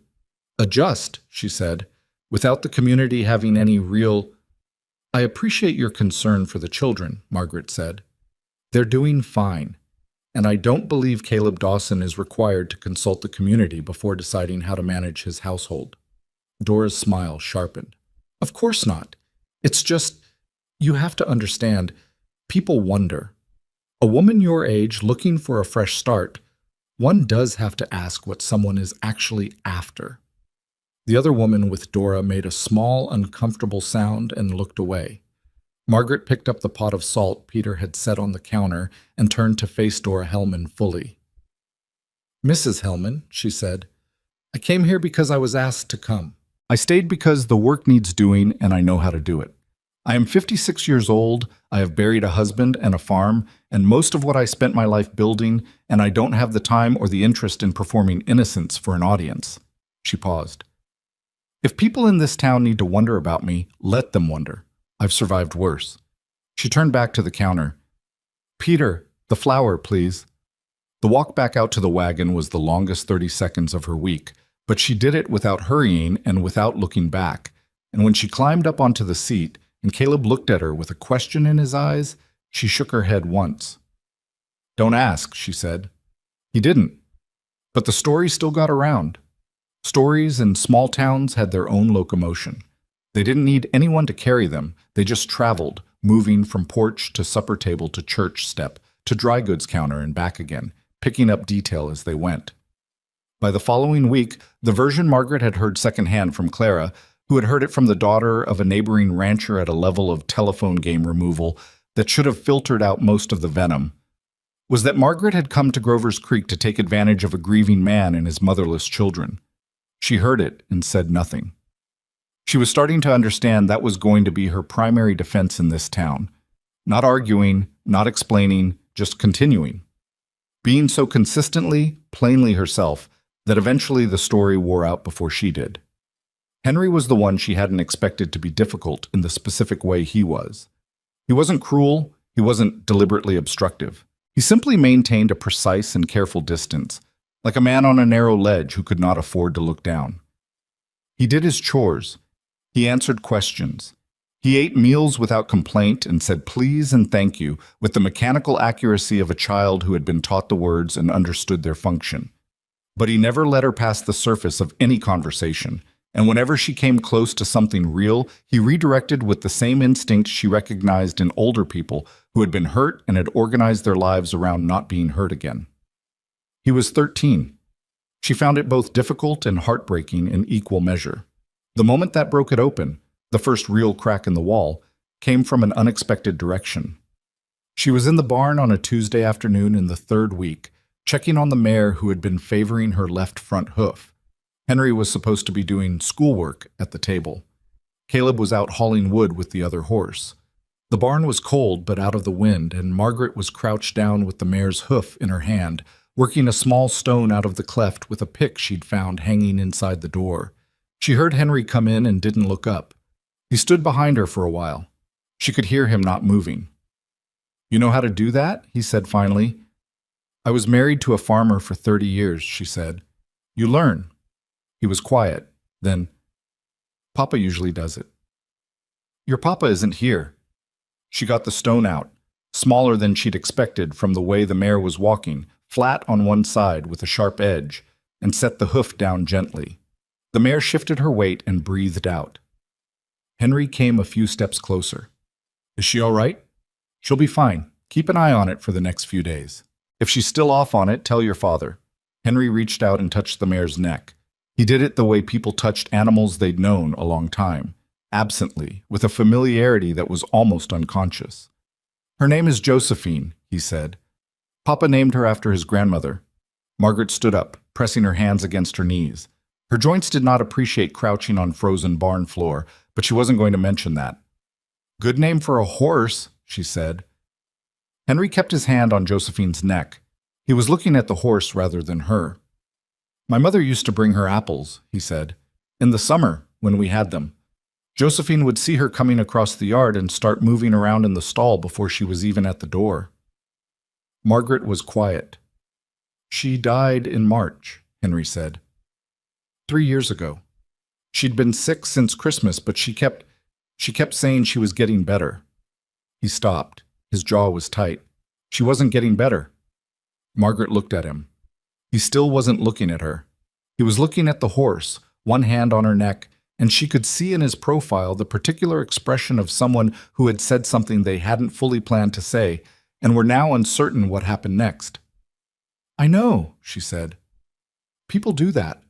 adjust," she said, "without the community having any real—" "I appreciate your concern for the children," Margaret said. "They're doing fine, and I don't believe Caleb Dawson is required to consult the community before deciding how to manage his household." Dora's smile sharpened. "Of course not. It's just, you have to understand, people wonder. A woman your age looking for a fresh start, one does have to ask what someone is actually after." The other woman with Dora made a small, uncomfortable sound and looked away. Margaret picked up the pot of salt Peter had set on the counter and turned to face Dora Hellman fully. "Mrs. Hellman," she said, "I came here because I was asked to come. I stayed because the work needs doing and I know how to do it. I am 56 years old, I have buried a husband and a farm, and most of what I spent my life building, and I don't have the time or the interest in performing innocence for an audience." She paused. "If people in this town need to wonder about me, let them wonder. I've survived worse." She turned back to the counter. "Peter, the flour, please." The walk back out to the wagon was the longest 30 seconds of her week, but she did it without hurrying and without looking back, and when she climbed up onto the seat, and Caleb looked at her with a question in his eyes, she shook her head once. "Don't ask," she said. He didn't. But the story still got around. Stories in small towns had their own locomotion. They didn't need anyone to carry them. They just traveled, moving from porch to supper table to church step, to dry goods counter and back again, picking up detail as they went. By the following week, the version Margaret had heard secondhand from Clara, who had heard it from the daughter of a neighboring rancher at a level of telephone game removal that should have filtered out most of the venom, was that Margaret had come to Grover's Creek to take advantage of a grieving man and his motherless children. She heard it and said nothing. She was starting to understand that was going to be her primary defense in this town. Not arguing, not explaining, just continuing. Being so consistently, plainly herself, that eventually the story wore out before she did. Henry was the one she hadn't expected to be difficult in the specific way he was. He wasn't cruel, he wasn't deliberately obstructive. He simply maintained a precise and careful distance, like a man on a narrow ledge who could not afford to look down. He did his chores. He answered questions. He ate meals without complaint and said please and thank you with the mechanical accuracy of a child who had been taught the words and understood their function. But he never let her pass the surface of any conversation, and whenever she came close to something real, he redirected with the same instinct she recognized in older people who had been hurt and had organized their lives around not being hurt again. He was 13. She found it both difficult and heartbreaking in equal measure. The moment that broke it open, the first real crack in the wall, came from an unexpected direction. She was in the barn on a Tuesday afternoon in the third week, checking on the mare who had been favoring her left front hoof. Henry was supposed to be doing schoolwork at the table. Caleb was out hauling wood with the other horse. The barn was cold but out of the wind, and Margaret was crouched down with the mare's hoof in her hand, working a small stone out of the cleft with a pick she'd found hanging inside the door. She heard Henry come in and didn't look up. He stood behind her for a while. She could hear him not moving. "You know how to do that?" he said finally. "I was married to a farmer for 30 years, she said. "You learn." He was quiet. Then, "Papa usually does it." "Your papa isn't here." She got the stone out, smaller than she'd expected from the way the mare was walking, flat on one side with a sharp edge, and set the hoof down gently. The mare shifted her weight and breathed out. Henry came a few steps closer. "Is she all right?" "She'll be fine. Keep an eye on it for the next few days. If she's still off on it, tell your father." Henry reached out and touched the mare's neck. He did it the way people touched animals they'd known a long time, absently, with a familiarity that was almost unconscious. "Her name is Josephine," he said. "Papa named her after his grandmother." Margaret stood up, pressing her hands against her knees. Her joints did not appreciate crouching on frozen barn floor, but she wasn't going to mention that. "Good name for a horse," she said. Henry kept his hand on Josephine's neck. He was looking at the horse rather than her. "My mother used to bring her apples," he said. "In the summer, when we had them. Josephine would see her coming across the yard and start moving around in the stall before she was even at the door." Margaret was quiet. "She died in March," Henry said. 3 years ago. She'd been sick since Christmas, but she kept saying she was getting better." He stopped. His jaw was tight. "She wasn't getting better." Margaret looked at him. He still wasn't looking at her. He was looking at the horse, one hand on her neck, and she could see in his profile the particular expression of someone who had said something they hadn't fully planned to say, and were now uncertain what happened next. "I know," she said. "People do that.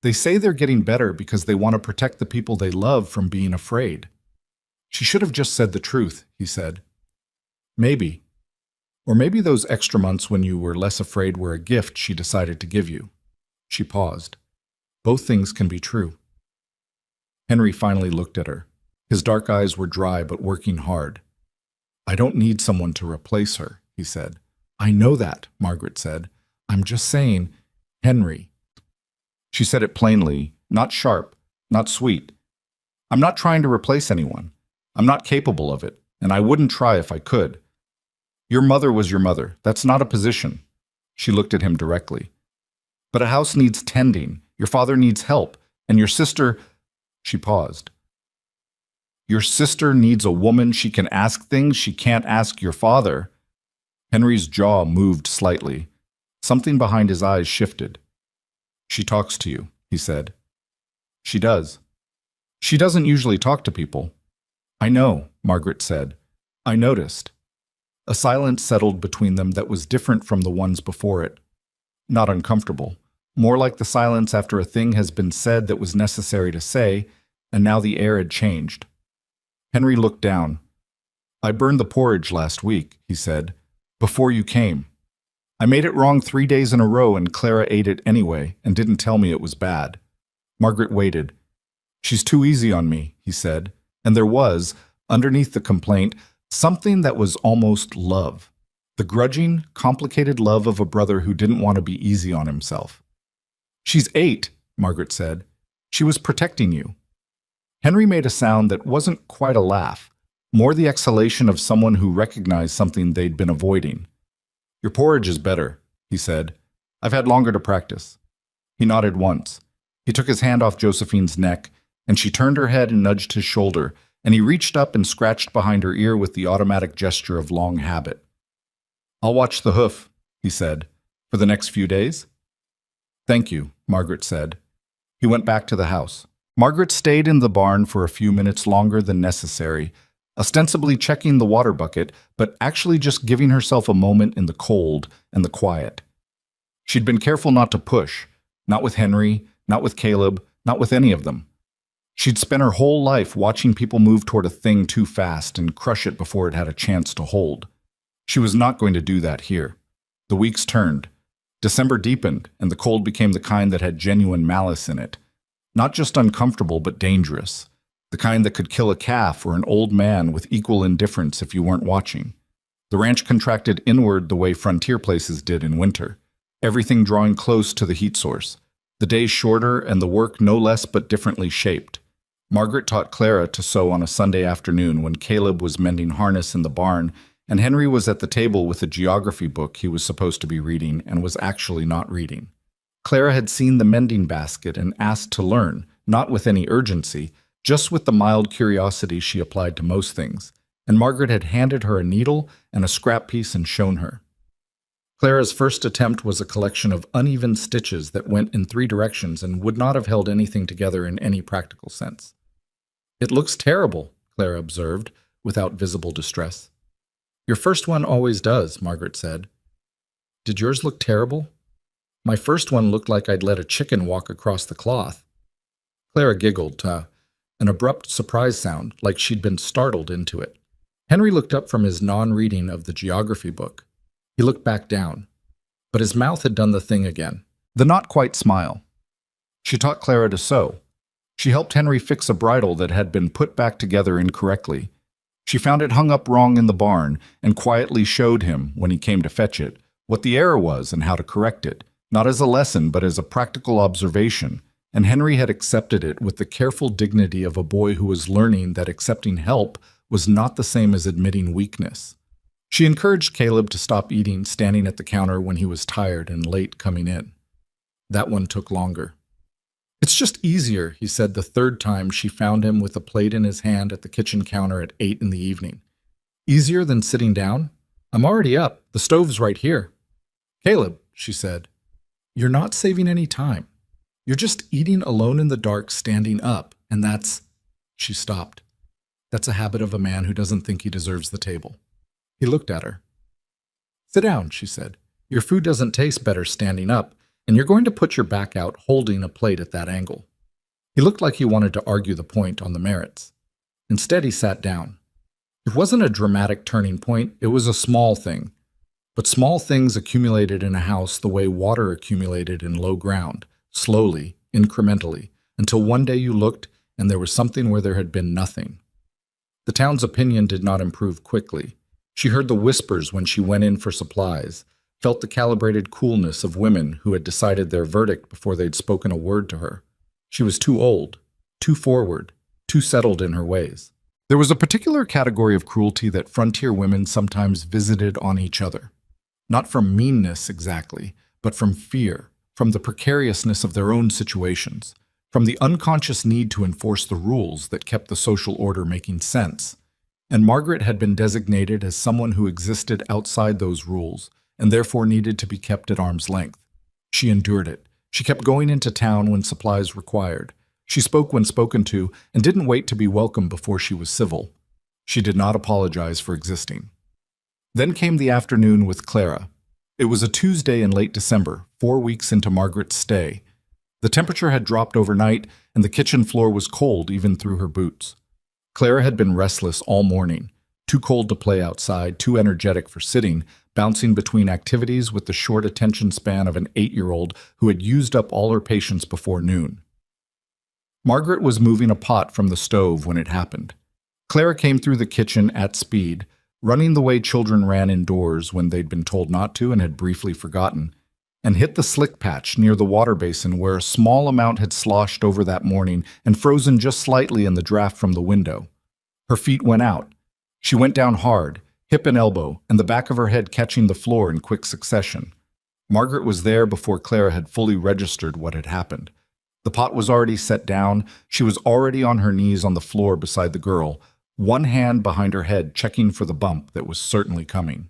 They say they're getting better because they want to protect the people they love from being afraid." "She should have just said the truth," he said. "Maybe. Or maybe those extra months when you were less afraid were a gift she decided to give you." She paused. "Both things can be true." Henry finally looked at her. His dark eyes were dry but working hard. "I don't need someone to replace her," he said. "I know that," Margaret said. "I'm just saying, Henry." She said it plainly, not sharp, not sweet. "I'm not trying to replace anyone. I'm not capable of it, and I wouldn't try if I could. Your mother was your mother. That's not a position." She looked at him directly. "But a house needs tending. Your father needs help. And your sister—" She paused. "Your sister needs a woman she can ask things she can't ask your father." Henry's jaw moved slightly. Something behind his eyes shifted. "She talks to you," he said. "She does. She doesn't usually talk to people." "I know," Margaret said. "I noticed." A silence settled between them that was different from the ones before it. Not uncomfortable. More like the silence after a thing has been said that was necessary to say, and now the air had changed. Henry looked down. "I burned the porridge last week," he said, "before you came. I made it wrong 3 days in a row and Clara ate it anyway and didn't tell me it was bad." Margaret waited. "She's too easy on me," he said, and there was, underneath the complaint, Something that was almost love. The grudging, complicated love of a brother who didn't want to be easy on himself. "She's 8, Margaret said. "She was protecting you." Henry made a sound that wasn't quite a laugh, more the exhalation of someone who recognized something they'd been avoiding. "Your porridge is better," he said. "I've had longer to practice." He nodded once. He took his hand off Josephine's neck, and she turned her head and nudged his shoulder, and he reached up and scratched behind her ear with the automatic gesture of long habit. "I'll watch the hoof," he said, "for the next few days." "Thank you," Margaret said. He went back to the house. Margaret stayed in the barn for a few minutes longer than necessary, ostensibly checking the water bucket, but actually just giving herself a moment in the cold and the quiet. She'd been careful not to push, not with Henry, not with Caleb, not with any of them. She'd spent her whole life watching people move toward a thing too fast and crush it before it had a chance to hold. She was not going to do that here. The weeks turned. December deepened, and the cold became the kind that had genuine malice in it. Not just uncomfortable, but dangerous. The kind that could kill a calf or an old man with equal indifference if you weren't watching. The ranch contracted inward the way frontier places did in winter, everything drawing close to the heat source. The days shorter and the work no less but differently shaped. Margaret taught Clara to sew on a Sunday afternoon when Caleb was mending harness in the barn, and Henry was at the table with a geography book he was supposed to be reading and was actually not reading. Clara had seen the mending basket and asked to learn, not with any urgency, just with the mild curiosity she applied to most things, and Margaret had handed her a needle and a scrap piece and shown her. Clara's first attempt was a collection of uneven stitches that went in 3 directions and would not have held anything together in any practical sense. "It looks terrible," Clara observed, without visible distress. "Your first one always does," Margaret said. "Did yours look terrible?" "My first one looked like I'd let a chicken walk across the cloth." Clara giggled, an abrupt surprise sound, like she'd been startled into it. Henry looked up from his non-reading of the geography book. He looked back down, but his mouth had done the thing again. The not-quite smile. She taught Clara to sew. She helped Henry fix a bridle that had been put back together incorrectly. She found it hung up wrong in the barn and quietly showed him, when he came to fetch it, what the error was and how to correct it, not as a lesson but as a practical observation, and Henry had accepted it with the careful dignity of a boy who was learning that accepting help was not the same as admitting weakness. She encouraged Caleb to stop eating standing at the counter when he was tired and late coming in. That one took longer. "It's just easier," he said the 3rd time she found him with a plate in his hand at the kitchen counter at 8 in the evening. "Easier than sitting down? I'm already up. The stove's right here." "Caleb," she said, "you're not saving any time. You're just eating alone in the dark standing up, and that's—" She stopped. "That's a habit of a man who doesn't think he deserves the table." He looked at her. "Sit down," she said. "Your food doesn't taste better standing up, and you're going to put your back out holding a plate at that angle." He looked like he wanted to argue the point on the merits. Instead, he sat down. It wasn't a dramatic turning point, it was a small thing. But small things accumulated in a house the way water accumulated in low ground, slowly, incrementally, until one day you looked and there was something where there had been nothing. The town's opinion did not improve quickly. She heard the whispers when she went in for supplies, felt the calibrated coolness of women who had decided their verdict before they'd spoken a word to her. She was too old, too forward, too settled in her ways. There was a particular category of cruelty that frontier women sometimes visited on each other. Not from meanness exactly, but from fear, from the precariousness of their own situations, from the unconscious need to enforce the rules that kept the social order making sense. And Margaret had been designated as someone who existed outside those rules and therefore needed to be kept at arm's length. She endured it. She kept going into town when supplies required. She spoke when spoken to and didn't wait to be welcome before she was civil. She did not apologize for existing. Then came the afternoon with Clara. It was a Tuesday in late December, 4 weeks into Margaret's stay. The temperature had dropped overnight, and the kitchen floor was cold even through her boots. Clara had been restless all morning, too cold to play outside, too energetic for sitting, bouncing between activities with the short attention span of an 8-year-old who had used up all her patience before noon. Margaret was moving a pot from the stove when it happened. Clara came through the kitchen at speed, running the way children ran indoors when they'd been told not to and had briefly forgotten, and hit the slick patch near the water basin where a small amount had sloshed over that morning and frozen just slightly in the draft from the window. Her feet went out. She went down hard, hip and elbow, and the back of her head catching the floor in quick succession. Margaret was there before Clara had fully registered what had happened. The pot was already set down. She was already on her knees on the floor beside the girl, one hand behind her head checking for the bump that was certainly coming.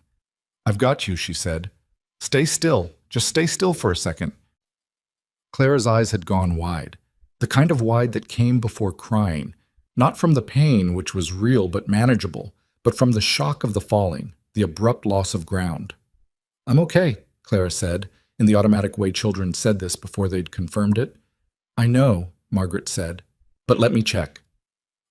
"I've got you," she said. "Stay still. Just stay still for a second." Clara's eyes had gone wide, the kind of wide that came before crying, not from the pain, which was real but manageable, but from the shock of the falling, the abrupt loss of ground. "I'm okay," Clara said, in the automatic way children said this before they'd confirmed it. "I know," Margaret said, "but let me check."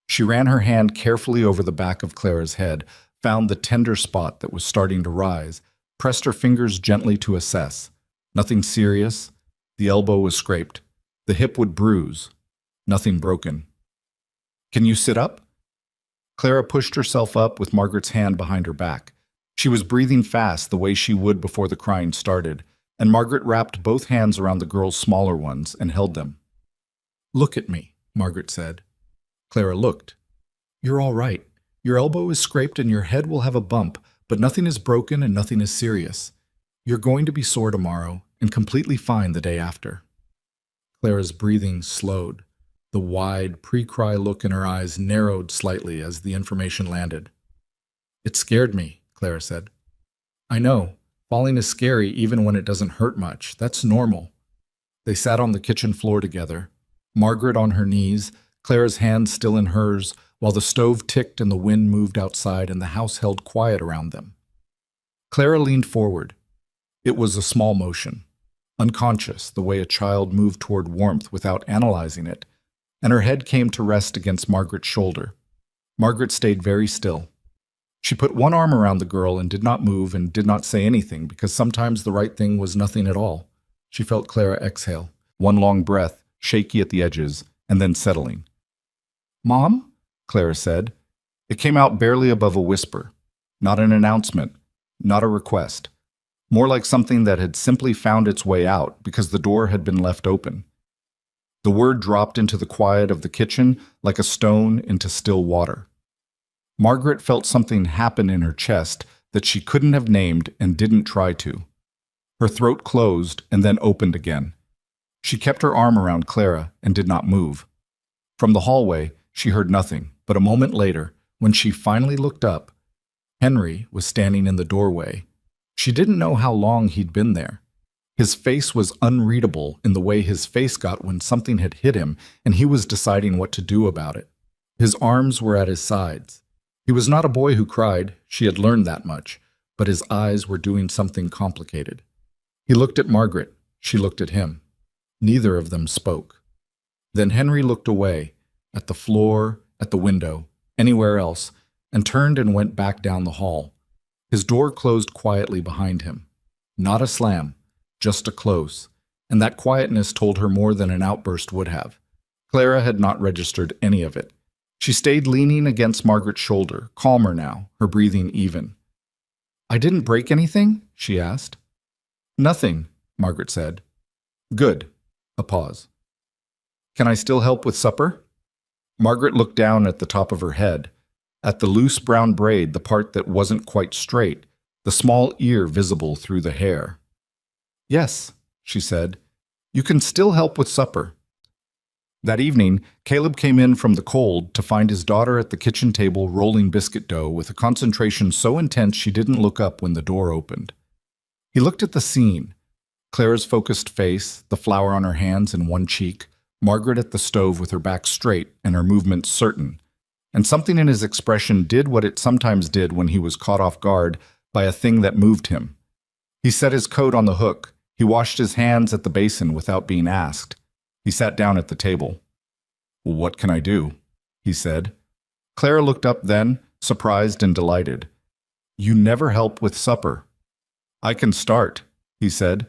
She ran her hand carefully over the back of Clara's head, found the tender spot that was starting to rise, pressed her fingers gently to assess. Nothing serious. The elbow was scraped. The hip would bruise. Nothing broken. "Can you sit up?" Clara pushed herself up with Margaret's hand behind her back. She was breathing fast the way she would before the crying started, and Margaret wrapped both hands around the girl's smaller ones and held them. "Look at me," Margaret said. Clara looked. "You're all right. Your elbow is scraped and your head will have a bump, but nothing is broken and nothing is serious. You're going to be sore tomorrow and completely fine the day after." Clara's breathing slowed. The wide, pre-cry look in her eyes narrowed slightly as the information landed. "It scared me," Clara said. "I know. Falling is scary even when it doesn't hurt much. That's normal." They sat on the kitchen floor together, Margaret on her knees, Clara's hands still in hers, while the stove ticked and the wind moved outside and the house held quiet around them. Clara leaned forward. It was a small motion, unconscious, the way a child moved toward warmth without analyzing it, and her head came to rest against Margaret's shoulder. Margaret stayed very still. She put one arm around the girl and did not move and did not say anything because sometimes the right thing was nothing at all. She felt Clara exhale, one long breath, shaky at the edges, and then settling. "Mom?" Clara said. It came out barely above a whisper, not an announcement, not a request, more like something that had simply found its way out because the door had been left open. The word dropped into the quiet of the kitchen like a stone into still water. Margaret felt something happen in her chest that she couldn't have named and didn't try to. Her throat closed and then opened again. She kept her arm around Clara and did not move. From the hallway, she heard nothing, but a moment later, when she finally looked up, Henry was standing in the doorway. She didn't know how long he'd been there. His face was unreadable in the way his face got when something had hit him and he was deciding what to do about it. His arms were at his sides. He was not a boy who cried, she had learned that much, but his eyes were doing something complicated. He looked at Margaret. She looked at him. Neither of them spoke. Then Henry looked away, at the floor, at the window, anywhere else, and turned and went back down the hall. His door closed quietly behind him. Not a slam, just a close, and that quietness told her more than an outburst would have. Clara had not registered any of it. She stayed leaning against Margaret's shoulder, calmer now, her breathing even. "I didn't break anything?" she asked. "Nothing," Margaret said. "Good." A pause. "Can I still help with supper?" Margaret looked down at the top of her head, at the loose brown braid, the part that wasn't quite straight, the small ear visible through the hair. "Yes," she said. "You can still help with supper." That evening, Caleb came in from the cold to find his daughter at the kitchen table rolling biscuit dough with a concentration so intense she didn't look up when the door opened. He looked at the scene. Clara's focused face, the flour on her hands and one cheek, Margaret at the stove with her back straight and her movements certain. And something in his expression did what it sometimes did when he was caught off guard by a thing that moved him. He set his coat on the hook. He washed his hands at the basin without being asked. He sat down at the table. "What can I do?" he said. Clara looked up then, surprised and delighted. "You never help with supper." "I can start," he said.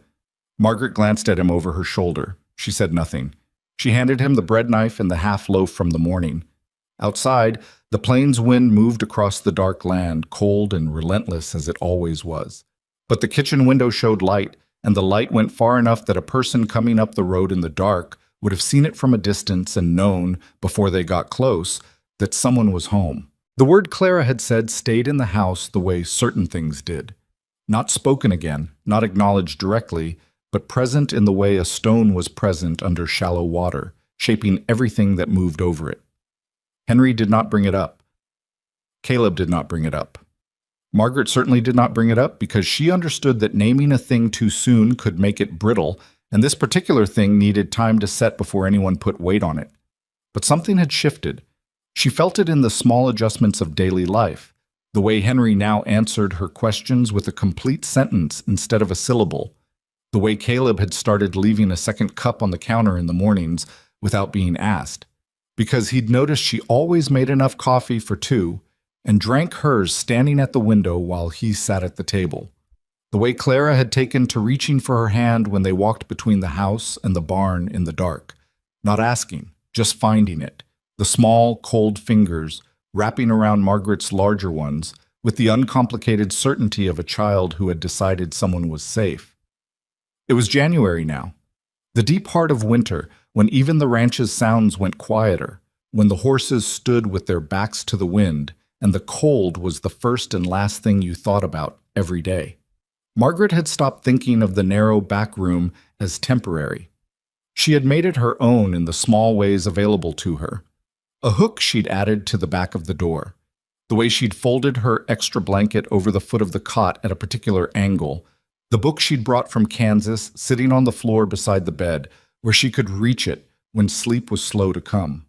Margaret glanced at him over her shoulder. She said nothing. She handed him the bread knife and the half loaf from the morning. Outside, the plains wind moved across the dark land, cold and relentless as it always was. But the kitchen window showed light, and the light went far enough that a person coming up the road in the dark would have seen it from a distance and known, before they got close, that someone was home. The word Clara had said stayed in the house the way certain things did. Not spoken again, not acknowledged directly, but present in the way a stone was present under shallow water, shaping everything that moved over it. Henry did not bring it up. Caleb did not bring it up. Margaret certainly did not bring it up because she understood that naming a thing too soon could make it brittle, and this particular thing needed time to set before anyone put weight on it. But something had shifted. She felt it in the small adjustments of daily life, the way Henry now answered her questions with a complete sentence instead of a syllable, the way Caleb had started leaving a second cup on the counter in the mornings without being asked, because he'd noticed she always made enough coffee for two and drank hers standing at the window while he sat at the table. The way Clara had taken to reaching for her hand when they walked between the house and the barn in the dark, not asking, just finding it, the small, cold fingers wrapping around Margaret's larger ones with the uncomplicated certainty of a child who had decided someone was safe. It was January now, the deep heart of winter, when even the ranch's sounds went quieter, when the horses stood with their backs to the wind, and the cold was the first and last thing you thought about every day. Margaret had stopped thinking of the narrow back room as temporary. She had made it her own in the small ways available to her. A hook she'd added to the back of the door, the way she'd folded her extra blanket over the foot of the cot at a particular angle, the book she'd brought from Kansas sitting on the floor beside the bed, where she could reach it when sleep was slow to come.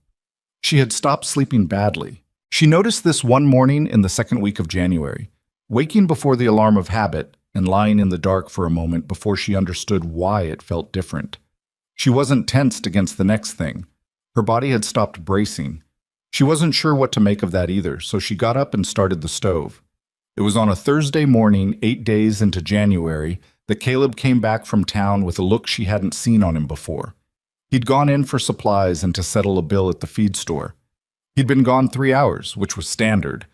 She had stopped sleeping badly. She noticed this one morning in the second week of January, waking before the alarm of habit and lying in the dark for a moment before she understood why it felt different. She wasn't tensed against the next thing. Her body had stopped bracing. She wasn't sure what to make of that either, so she got up and started the stove. It was on a Thursday morning, 8 days into January, that Caleb came back from town with a look she hadn't seen on him before. He'd gone in for supplies and to settle a bill at the feed store. He'd been gone 3 hours, which was standard.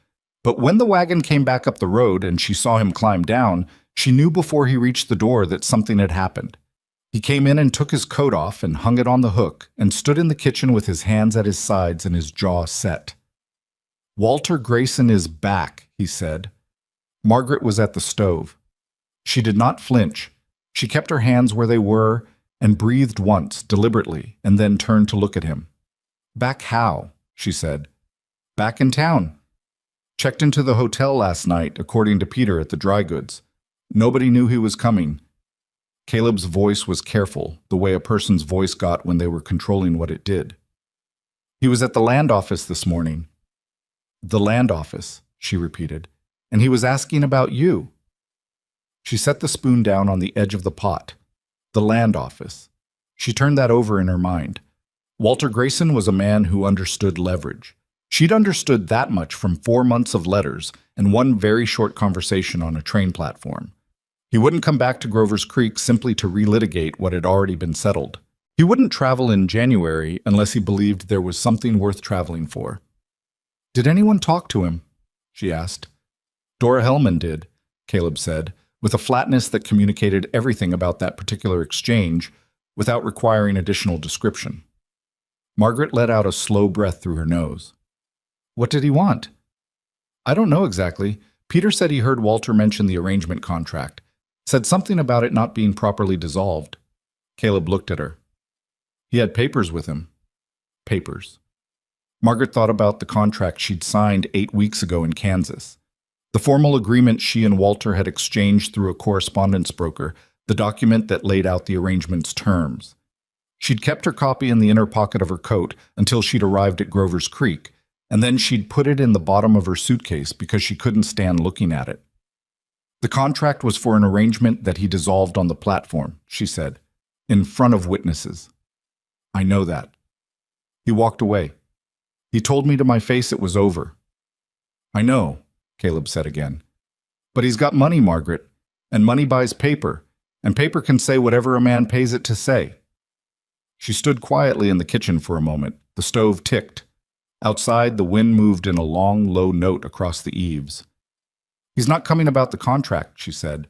But when the wagon came back up the road and she saw him climb down, she knew before he reached the door that something had happened. He came in and took his coat off and hung it on the hook and stood in the kitchen with his hands at his sides and his jaw set. "Walter Grayson is back," he said. Margaret was at the stove. She did not flinch. She kept her hands where they were and breathed once, deliberately, and then turned to look at him. "Back how?" she said. "Back in town. Checked into the hotel last night, according to Peter at the dry goods. Nobody knew he was coming." Caleb's voice was careful, the way a person's voice got when they were controlling what it did. "He was at the land office this morning." "The land office," she repeated. "And he was asking about you." She set the spoon down on the edge of the pot. The land office. She turned that over in her mind. Walter Grayson was a man who understood leverage. She'd understood that much from 4 months of letters and one very short conversation on a train platform. He wouldn't come back to Grover's Creek simply to relitigate what had already been settled. He wouldn't travel in January unless he believed there was something worth traveling for. "Did anyone talk to him?" she asked. "Dora Hellman did," Caleb said, with a flatness that communicated everything about that particular exchange without requiring additional description. Margaret let out a slow breath through her nose. "What did he want?" "I don't know exactly. Peter said he heard Walter mention the arrangement contract. Said something about it not being properly dissolved." Caleb looked at her. "He had papers with him." Papers. Margaret thought about the contract she'd signed 8 weeks ago in Kansas. The formal agreement she and Walter had exchanged through a correspondence broker, the document that laid out the arrangement's terms. She'd kept her copy in the inner pocket of her coat until she'd arrived at Grover's Creek, and then she'd put it in the bottom of her suitcase because she couldn't stand looking at it. "The contract was for an arrangement that he dissolved on the platform," she said, "in front of witnesses." "I know that." He walked away. "He told me to my face it was over." "I know," Caleb said again. "But he's got money, Margaret, and money buys paper, and paper can say whatever a man pays it to say." She stood quietly in the kitchen for a moment. The stove ticked. Outside, the wind moved in a long, low note across the eaves. "He's not coming about the contract," she said.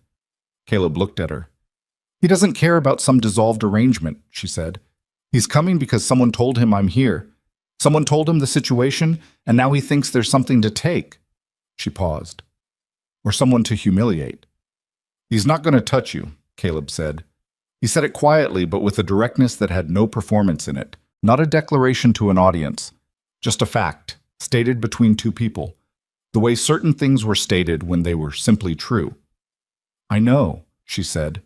Caleb looked at her. "He doesn't care about some dissolved arrangement," she said. "He's coming because someone told him I'm here. Someone told him the situation, and now he thinks there's something to take." She paused. "Or someone to humiliate." "He's not going to touch you," Caleb said. He said it quietly, but with a directness that had no performance in it, not a declaration to an audience, just a fact, stated between two people, the way certain things were stated when they were simply true. "I know," she said.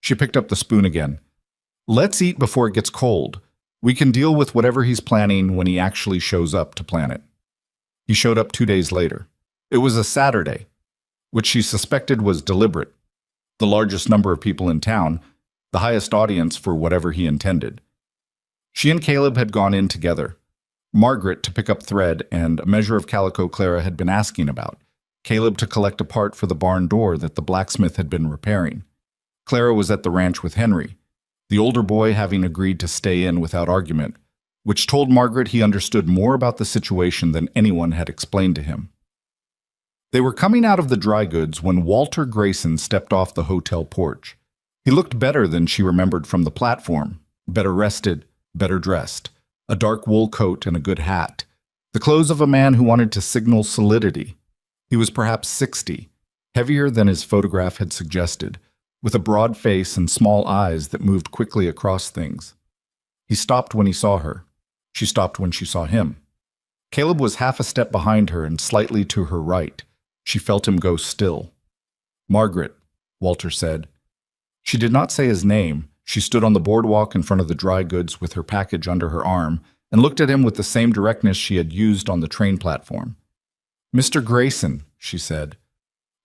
She picked up the spoon again. "Let's eat before it gets cold. We can deal with whatever he's planning when he actually shows up to plan it." He showed up 2 days later. It was a Saturday, which she suspected was deliberate. The largest number of people in town, the highest audience for whatever he intended. She and Caleb had gone in together. Margaret to pick up thread and a measure of calico Clara had been asking about. Caleb to collect a part for the barn door that the blacksmith had been repairing. Clara was at the ranch with Henry, the older boy having agreed to stay in without argument, which told Margaret he understood more about the situation than anyone had explained to him. They were coming out of the dry goods when Walter Grayson stepped off the hotel porch. He looked better than she remembered from the platform, better rested, better dressed, a dark wool coat and a good hat, the clothes of a man who wanted to signal solidity. He was perhaps 60, heavier than his photograph had suggested, with a broad face and small eyes that moved quickly across things. He stopped when he saw her. She stopped when she saw him. Caleb was half a step behind her and slightly to her right. She felt him go still. "Margaret," Walter said. She did not say his name. She stood on the boardwalk in front of the dry goods with her package under her arm and looked at him with the same directness she had used on the train platform. "Mr. Grayson," she said.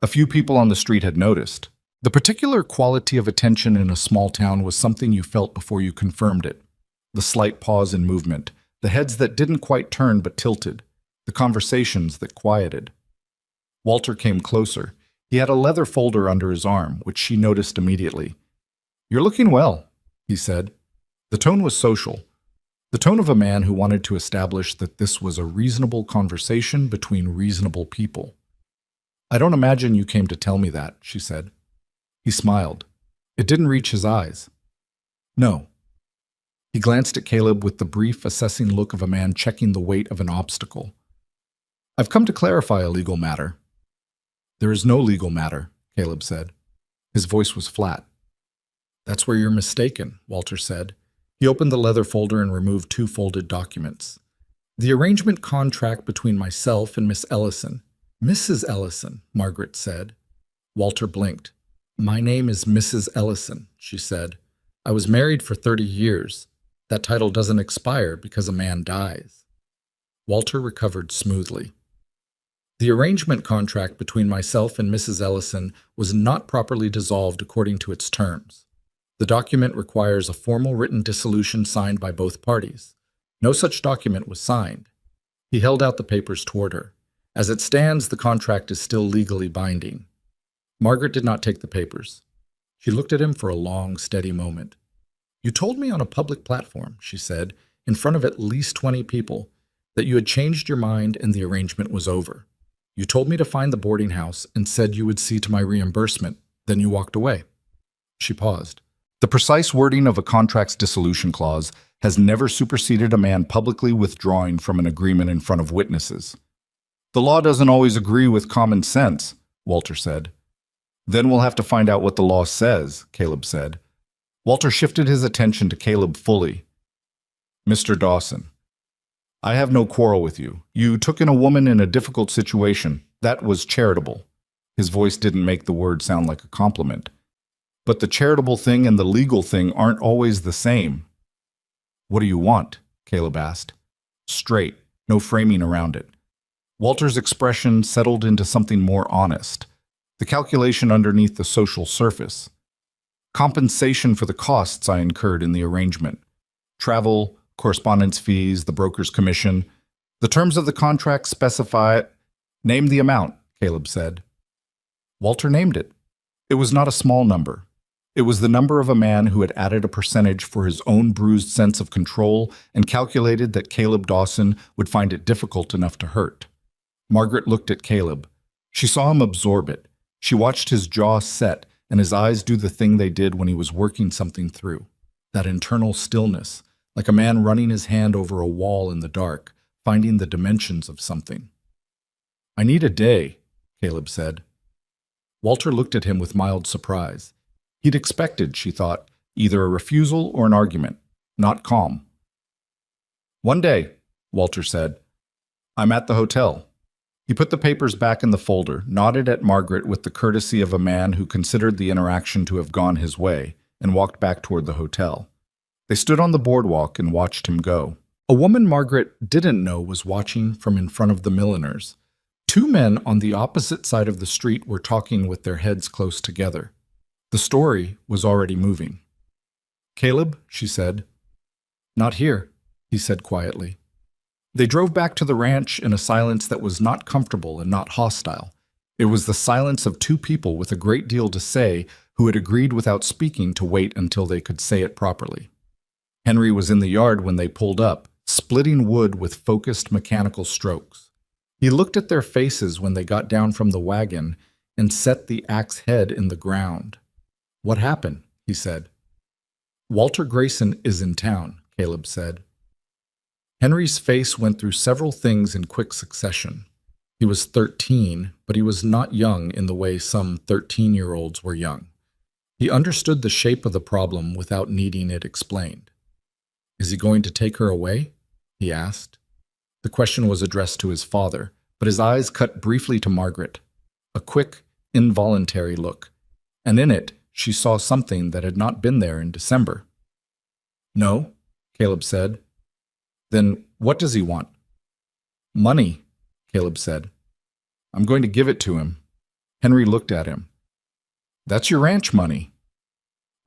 A few people on the street had noticed. The particular quality of attention in a small town was something you felt before you confirmed it. The slight pause in movement, the heads that didn't quite turn but tilted, the conversations that quieted. Walter came closer. He had a leather folder under his arm, which she noticed immediately. "You're looking well," he said. The tone was social, the tone of a man who wanted to establish that this was a reasonable conversation between reasonable people. "I don't imagine you came to tell me that," she said. He smiled. It didn't reach his eyes. "No." He glanced at Caleb with the brief, assessing look of a man checking the weight of an obstacle. "I've come to clarify a legal matter." "There is no legal matter," Caleb said. His voice was flat. "That's where you're mistaken," Walter said. He opened the leather folder and removed 2 folded documents. "The arrangement contract between myself and Miss Ellison." "Mrs. Ellison," Margaret said. Walter blinked. "My name is Mrs. Ellison," she said. "I was married for 30 years. That title doesn't expire because a man dies." Walter recovered smoothly. "The arrangement contract between myself and Mrs. Ellison was not properly dissolved according to its terms. The document requires a formal written dissolution signed by both parties. No such document was signed." He held out the papers toward her. "As it stands, the contract is still legally binding." Margaret did not take the papers. She looked at him for a long, steady moment. "You told me on a public platform," she said, "in front of at least 20 people, that you had changed your mind and the arrangement was over. You told me to find the boarding house and said you would see to my reimbursement. Then you walked away." She paused. The precise wording of a contract's dissolution clause has never superseded a man publicly withdrawing from an agreement in front of witnesses. "The law doesn't always agree with common sense," Walter said. "Then we'll have to find out what the law says," Caleb said. Walter shifted his attention to Caleb fully. "Mr. Dawson, I have no quarrel with you. You took in a woman in a difficult situation. That was charitable." His voice didn't make the word sound like a compliment. "But the charitable thing and the legal thing aren't always the same." "What do you want?" Caleb asked. Straight, no framing around it. Walter's expression settled into something more honest, the calculation underneath the social surface. "Compensation for the costs I incurred in the arrangement. Travel, correspondence fees, the broker's commission. The terms of the contract specify it." "Name the amount," Caleb said. Walter named it. It was not a small number. It was the number of a man who had added a percentage for his own bruised sense of control and calculated that Caleb Dawson would find it difficult enough to hurt. Margaret looked at Caleb. She saw him absorb it. She watched his jaw set and his eyes do the thing they did when he was working something through. That internal stillness, like a man running his hand over a wall in the dark, finding the dimensions of something. "I need a day," Caleb said. Walter looked at him with mild surprise. He'd expected, she thought, either a refusal or an argument, not calm. "One day," Walter said. "I'm at the hotel." He put the papers back in the folder, nodded at Margaret with the courtesy of a man who considered the interaction to have gone his way, and walked back toward the hotel. They stood on the boardwalk and watched him go. A woman Margaret didn't know was watching from in front of the milliners. Two men on the opposite side of the street were talking with their heads close together. The story was already moving. "Caleb," she said. "Not here," he said quietly. They drove back to the ranch in a silence that was not comfortable and not hostile. It was the silence of two people with a great deal to say who had agreed without speaking to wait until they could say it properly. Henry was in the yard when they pulled up, splitting wood with focused mechanical strokes. He looked at their faces when they got down from the wagon and set the axe head in the ground. "What happened?" he said. "Walter Grayson is in town," Caleb said. Henry's face went through several things in quick succession. He was 13, but he was not young in the way some 13-year-olds were young. He understood the shape of the problem without needing it explained. "Is he going to take her away?" he asked. The question was addressed to his father, but his eyes cut briefly to Margaret. A quick, involuntary look, and in it she saw something that had not been there in December. "No," Caleb said. "Then what does he want?" "Money," Caleb said. "I'm going to give it to him." Henry looked at him. "That's your ranch money."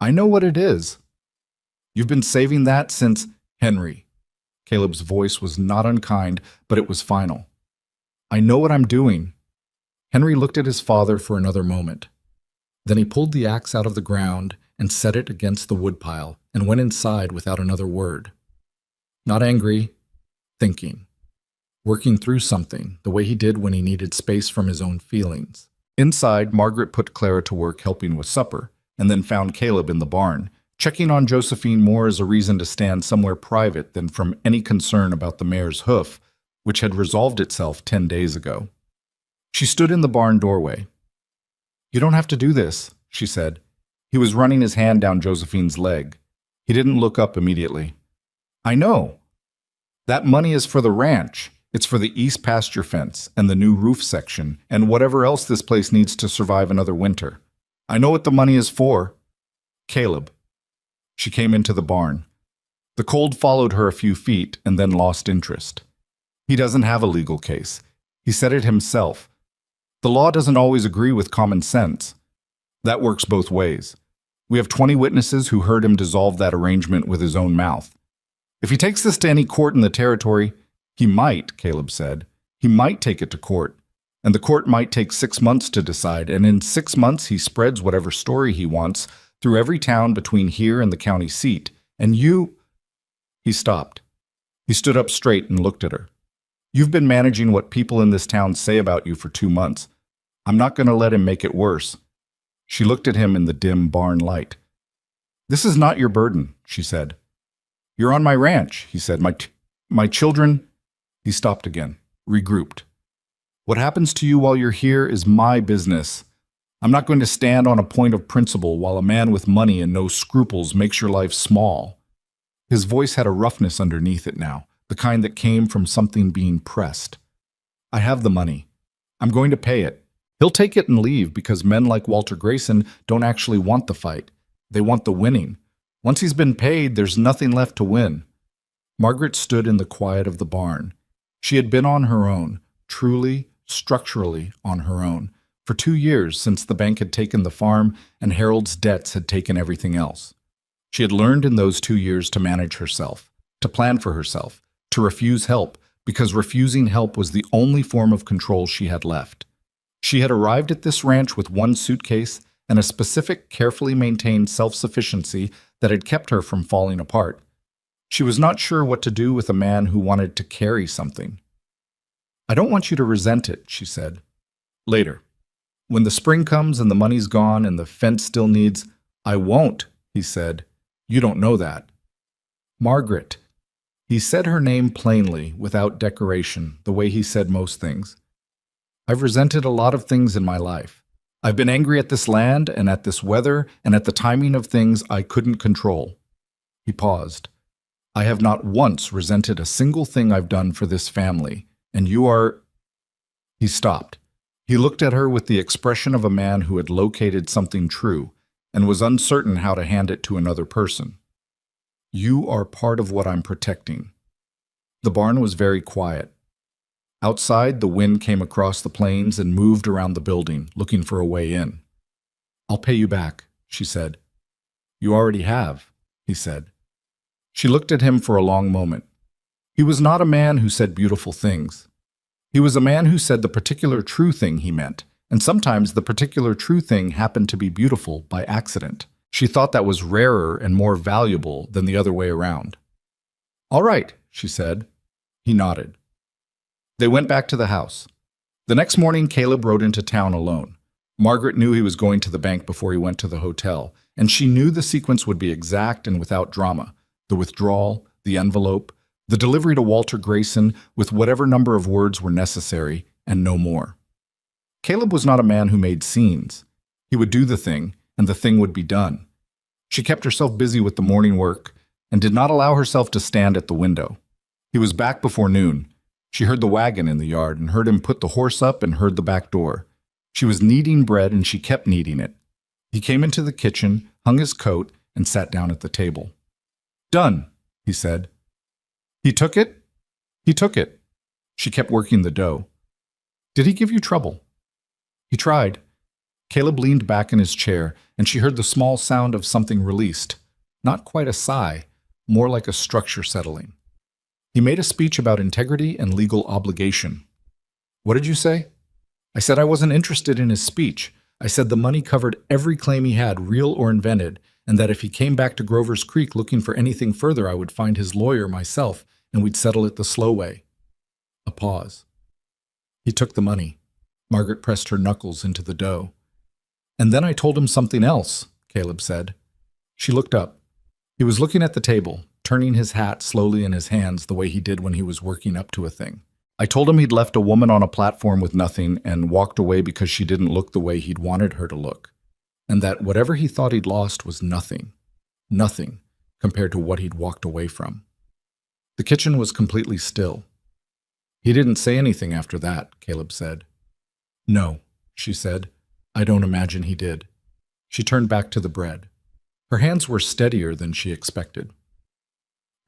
"I know what it is." "You've been saving that since—" "Henry." Caleb's voice was not unkind, but it was final. "I know what I'm doing." Henry looked at his father for another moment. Then he pulled the axe out of the ground and set it against the woodpile and went inside without another word. Not angry, thinking. Working through something, the way he did when he needed space from his own feelings. Inside, Margaret put Clara to work helping with supper, and then found Caleb in the barn, checking on Josephine more as a reason to stand somewhere private than from any concern about the mare's hoof, which had resolved itself 10 days ago. She stood in the barn doorway. "You don't have to do this," she said. He was running his hand down Josephine's leg. He didn't look up immediately. "I know. That money is for the ranch. It's for the east pasture fence and the new roof section and whatever else this place needs to survive another winter. I know what the money is for." "Caleb." She came into the barn. The cold followed her a few feet and then lost interest. "He doesn't have a legal case. He said it himself. The law doesn't always agree with common sense. That works both ways. We have 20 witnesses who heard him dissolve that arrangement with his own mouth. If he takes this to any court in the territory, he might," Caleb said. "He might take it to court, and the court might take 6 months to decide, and in 6 months he spreads whatever story he wants through every town between here and the county seat, and you—" He stopped. He stood up straight and looked at her. "You've been managing what people in this town say about you for 2 months. I'm not going to let him make it worse." She looked at him in the dim barn light. "This is not your burden," she said. "You're on my ranch," he said. My children—" He stopped again, regrouped. "What happens to you while you're here is my business. I'm not going to stand on a point of principle while a man with money and no scruples makes your life small." His voice had a roughness underneath it now, the kind that came from something being pressed. "I have the money. I'm going to pay it. He'll take it and leave because men like Walter Grayson don't actually want the fight. They want the winning. Once he's been paid, there's nothing left to win." Margaret stood in the quiet of the barn. She had been on her own, truly, structurally on her own, for 2 years since the bank had taken the farm and Harold's debts had taken everything else. She had learned in those 2 years to manage herself, to plan for herself, to refuse help, because refusing help was the only form of control she had left. She had arrived at this ranch with 1 suitcase and a specific, carefully maintained self-sufficiency that had kept her from falling apart. She was not sure what to do with a man who wanted to carry something. "I don't want you to resent it," she said. "Later. When the spring comes and the money's gone and the fence still needs—" "I won't," he said. "You don't know that." "Margaret." He said her name plainly, without decoration, the way he said most things. "I've resented a lot of things in my life. I've been angry at this land and at this weather and at the timing of things I couldn't control." He paused. "I have not once resented a single thing I've done for this family, and you are—" He stopped. He looked at her with the expression of a man who had located something true and was uncertain how to hand it to another person. "You are part of what I'm protecting." The barn was very quiet. Outside, the wind came across the plains and moved around the building, looking for a way in. "I'll pay you back," she said. "You already have," he said. She looked at him for a long moment. He was not a man who said beautiful things. He was a man who said the particular true thing he meant, and sometimes the particular true thing happened to be beautiful by accident. She thought that was rarer and more valuable than the other way around. "All right," she said. He nodded. They went back to the house. The next morning, Caleb rode into town alone. Margaret knew he was going to the bank before he went to the hotel, and she knew the sequence would be exact and without drama. The withdrawal, the envelope, the delivery to Walter Grayson with whatever number of words were necessary, and no more. Caleb was not a man who made scenes. He would do the thing, and the thing would be done. She kept herself busy with the morning work and did not allow herself to stand at the window. He was back before noon. She heard the wagon in the yard and heard him put the horse up and heard the back door. She was kneading bread and she kept kneading it. He came into the kitchen, hung his coat, and sat down at the table. "Done," he said. "He took it?" "He took it." She kept working the dough. "Did he give you trouble?" "He tried." Caleb leaned back in his chair, and she heard the small sound of something released. Not quite a sigh, more like a structure settling. He made a speech about integrity and legal obligation. "What did you say?" "I said I wasn't interested in his speech. I said the money covered every claim he had, real or invented, and that if he came back to Grover's Creek looking for anything further, I would find his lawyer myself, and we'd settle it the slow way." A pause. "He took the money." Margaret pressed her knuckles into the dough. "And then I told him something else," Caleb said. She looked up. He was looking at the table, turning his hat slowly in his hands the way he did when he was working up to a thing. "I told him he'd left a woman on a platform with nothing and walked away because she didn't look the way he'd wanted her to look, and that whatever he thought he'd lost was nothing, nothing compared to what he'd walked away from." The kitchen was completely still. "He didn't say anything after that," Caleb said. "No," she said. "I don't imagine he did." She turned back to the bread. Her hands were steadier than she expected.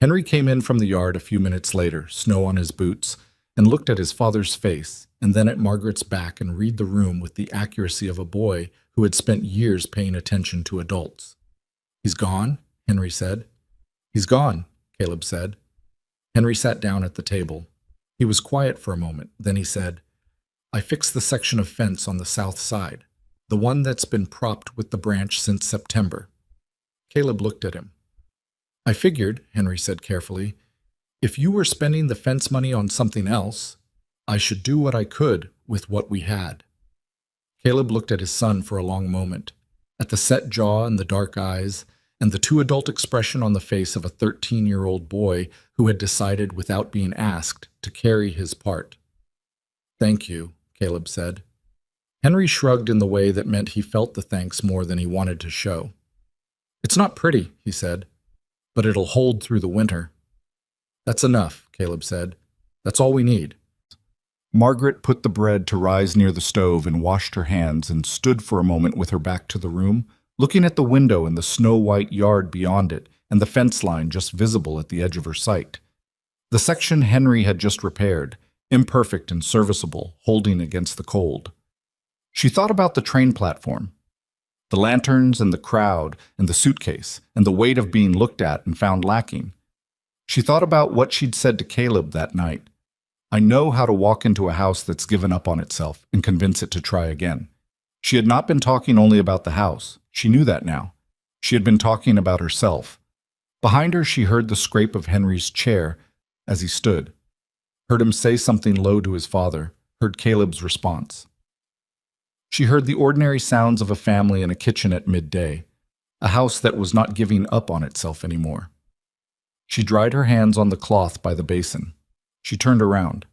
Henry came in from the yard a few minutes later, snow on his boots, and looked at his father's face and then at Margaret's back and read the room with the accuracy of a boy who had spent years paying attention to adults. "He's gone?" Henry said. "He's gone," Caleb said. Henry sat down at the table. He was quiet for a moment, then he said, "I fixed the section of fence on the south side, the one that's been propped with the branch since September." Caleb looked at him. "I figured," Henry said carefully, "if you were spending the fence money on something else, I should do what I could with what we had." Caleb looked at his son for a long moment, at the set jaw and the dark eyes, and the too adult expression on the face of a 13-year-old boy who had decided without being asked to carry his part. "Thank you," Caleb said. Henry shrugged in the way that meant he felt the thanks more than he wanted to show. "It's not pretty," he said, "but it'll hold through the winter." "That's enough," Caleb said. "That's all we need." Margaret put the bread to rise near the stove and washed her hands and stood for a moment with her back to the room, looking at the window and the snow-white yard beyond it and the fence line just visible at the edge of her sight. The section Henry had just repaired, imperfect and serviceable, holding against the cold. She thought about the train platform, the lanterns and the crowd and the suitcase and the weight of being looked at and found lacking. She thought about what she'd said to Caleb that night. "I know how to walk into a house that's given up on itself and convince it to try again. She had not been talking only about the house. She knew that now. She had been talking about herself. Behind her, she heard the scrape of Henry's chair as he stood. Heard him say something low to his father. Heard Caleb's response. She heard the ordinary sounds of a family in a kitchen at midday, a house that was not giving up on itself anymore. She dried her hands on the cloth by the basin. She turned around.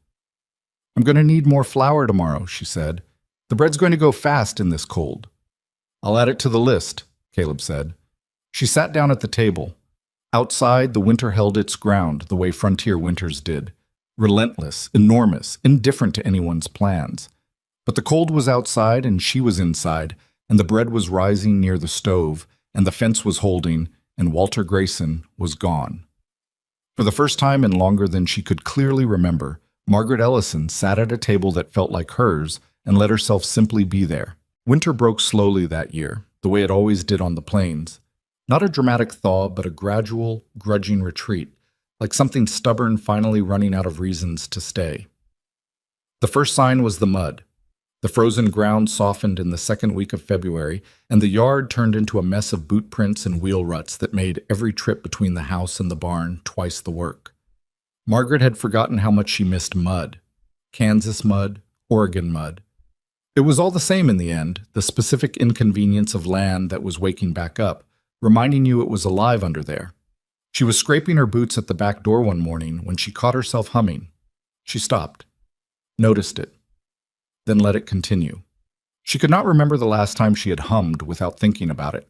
"I'm going to need more flour tomorrow," she said. "The bread's going to go fast in this cold." "I'll add it to the list," Caleb said. She sat down at the table. Outside, the winter held its ground the way frontier winters did. Relentless, enormous, indifferent to anyone's plans. But the cold was outside and she was inside, and the bread was rising near the stove, and the fence was holding, and Walter Grayson was gone. For the first time in longer than she could clearly remember, Margaret Ellison sat at a table that felt like hers and let herself simply be there. Winter broke slowly that year, the way it always did on the plains. Not a dramatic thaw, but a gradual, grudging retreat, like something stubborn finally running out of reasons to stay. The first sign was the mud. The frozen ground softened in the second week of February, and the yard turned into a mess of boot prints and wheel ruts that made every trip between the house and the barn twice the work. Margaret had forgotten how much she missed mud. Kansas mud, Oregon mud. It was all the same in the end, the specific inconvenience of land that was waking back up, reminding you it was alive under there. She was scraping her boots at the back door one morning when she caught herself humming. She stopped, noticed it, then let it continue. She could not remember the last time she had hummed without thinking about it.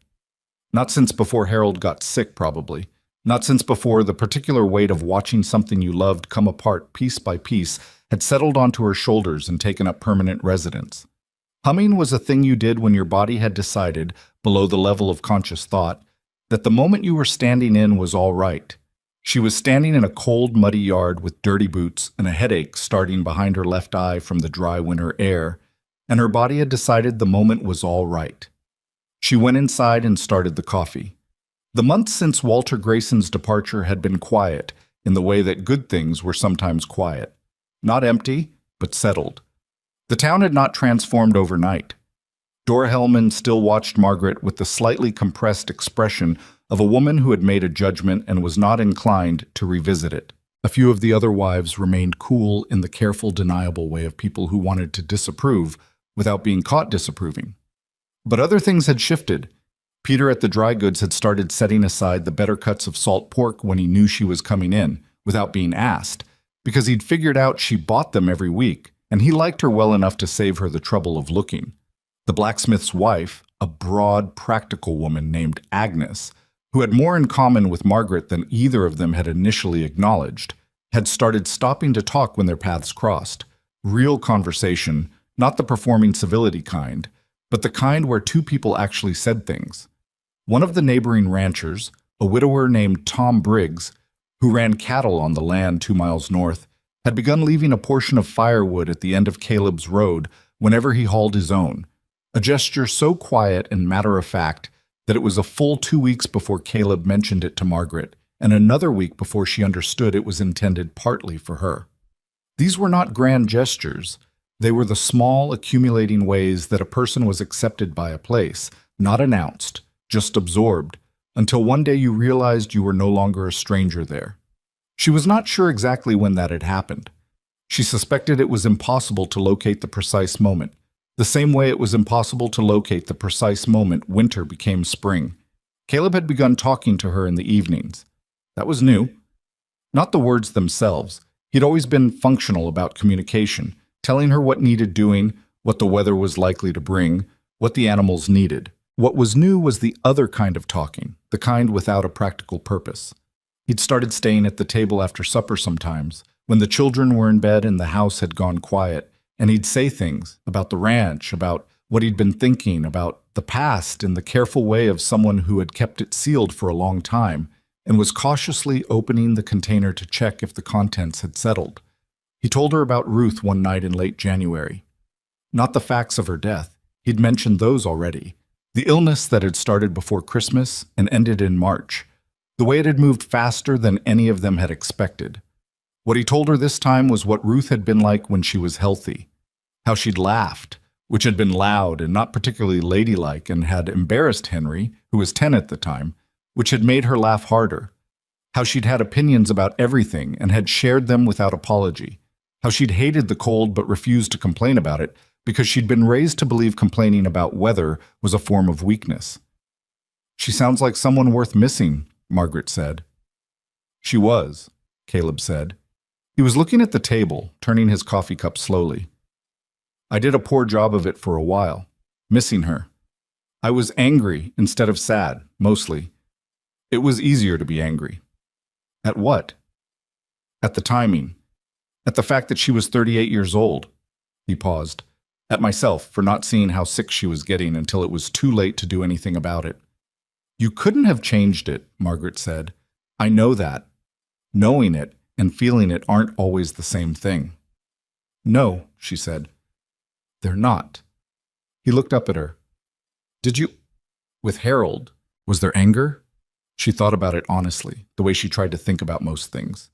Not since before Harold got sick, probably. Not since before the particular weight of watching something you loved come apart piece by piece had settled onto her shoulders and taken up permanent residence. Humming was a thing you did when your body had decided, below the level of conscious thought, that the moment you were standing in was all right. She was standing in a cold, muddy yard with dirty boots and a headache starting behind her left eye from the dry winter air, and her body had decided the moment was all right. She went inside and started the coffee. The months since Walter Grayson's departure had been quiet, in the way that good things were sometimes quiet. Not empty, but settled. The town had not transformed overnight. Dora Hellman still watched Margaret with the slightly compressed expression of a woman who had made a judgment and was not inclined to revisit it. A few of the other wives remained cool in the careful, deniable way of people who wanted to disapprove without being caught disapproving. But other things had shifted. Peter at the dry goods had started setting aside the better cuts of salt pork when he knew she was coming in, without being asked, because he'd figured out she bought them every week, and he liked her well enough to save her the trouble of looking. The blacksmith's wife, a broad, practical woman named Agnes, who had more in common with Margaret than either of them had initially acknowledged, had started stopping to talk when their paths crossed. Real conversation, not the performing civility kind, but the kind where two people actually said things. One of the neighboring ranchers, a widower named Tom Briggs, who ran cattle on the land 2 miles north, had begun leaving a portion of firewood at the end of Caleb's road whenever he hauled his own, a gesture so quiet and matter-of-fact that it was a full 2 weeks before Caleb mentioned it to Margaret, and another week before she understood it was intended partly for her. These were not grand gestures. They were the small, accumulating ways that a person was accepted by a place, not announced, just absorbed, until one day you realized you were no longer a stranger there. She was not sure exactly when that had happened. She suspected it was impossible to locate the precise moment, the same way it was impossible to locate the precise moment winter became spring. Caleb had begun talking to her in the evenings. That was new. Not the words themselves. He'd always been functional about communication, telling her what needed doing, what the weather was likely to bring, what the animals needed. What was new was the other kind of talking, the kind without a practical purpose. He'd started staying at the table after supper sometimes, when the children were in bed and the house had gone quiet, and he'd say things about the ranch, about what he'd been thinking, about the past in the careful way of someone who had kept it sealed for a long time and was cautiously opening the container to check if the contents had settled. He told her about Ruth one night in late January. Not the facts of her death. He'd mentioned those already. The illness that had started before Christmas and ended in March. The way it had moved faster than any of them had expected. What he told her this time was what Ruth had been like when she was healthy. How she'd laughed, which had been loud and not particularly ladylike and had embarrassed Henry, who was 10 at the time, which had made her laugh harder. How she'd had opinions about everything and had shared them without apology. How she'd hated the cold but refused to complain about it because she'd been raised to believe complaining about weather was a form of weakness. "She sounds like someone worth missing," Margaret said. "She was," Caleb said. He was looking at the table, turning his coffee cup slowly. "I did a poor job of it for a while, missing her. I was angry instead of sad, mostly. It was easier to be angry." "At what?" "At the timing. At the fact that she was 38 years old." He paused. "At myself for not seeing how sick she was getting until it was too late to do anything about it." "You couldn't have changed it," Margaret said. "I know that. Knowing it and feeling it aren't always the same thing." "No," she said. "They're not." He looked up at her. "Did you—" "With Harold, was there anger?" She thought about it honestly, the way she tried to think about most things.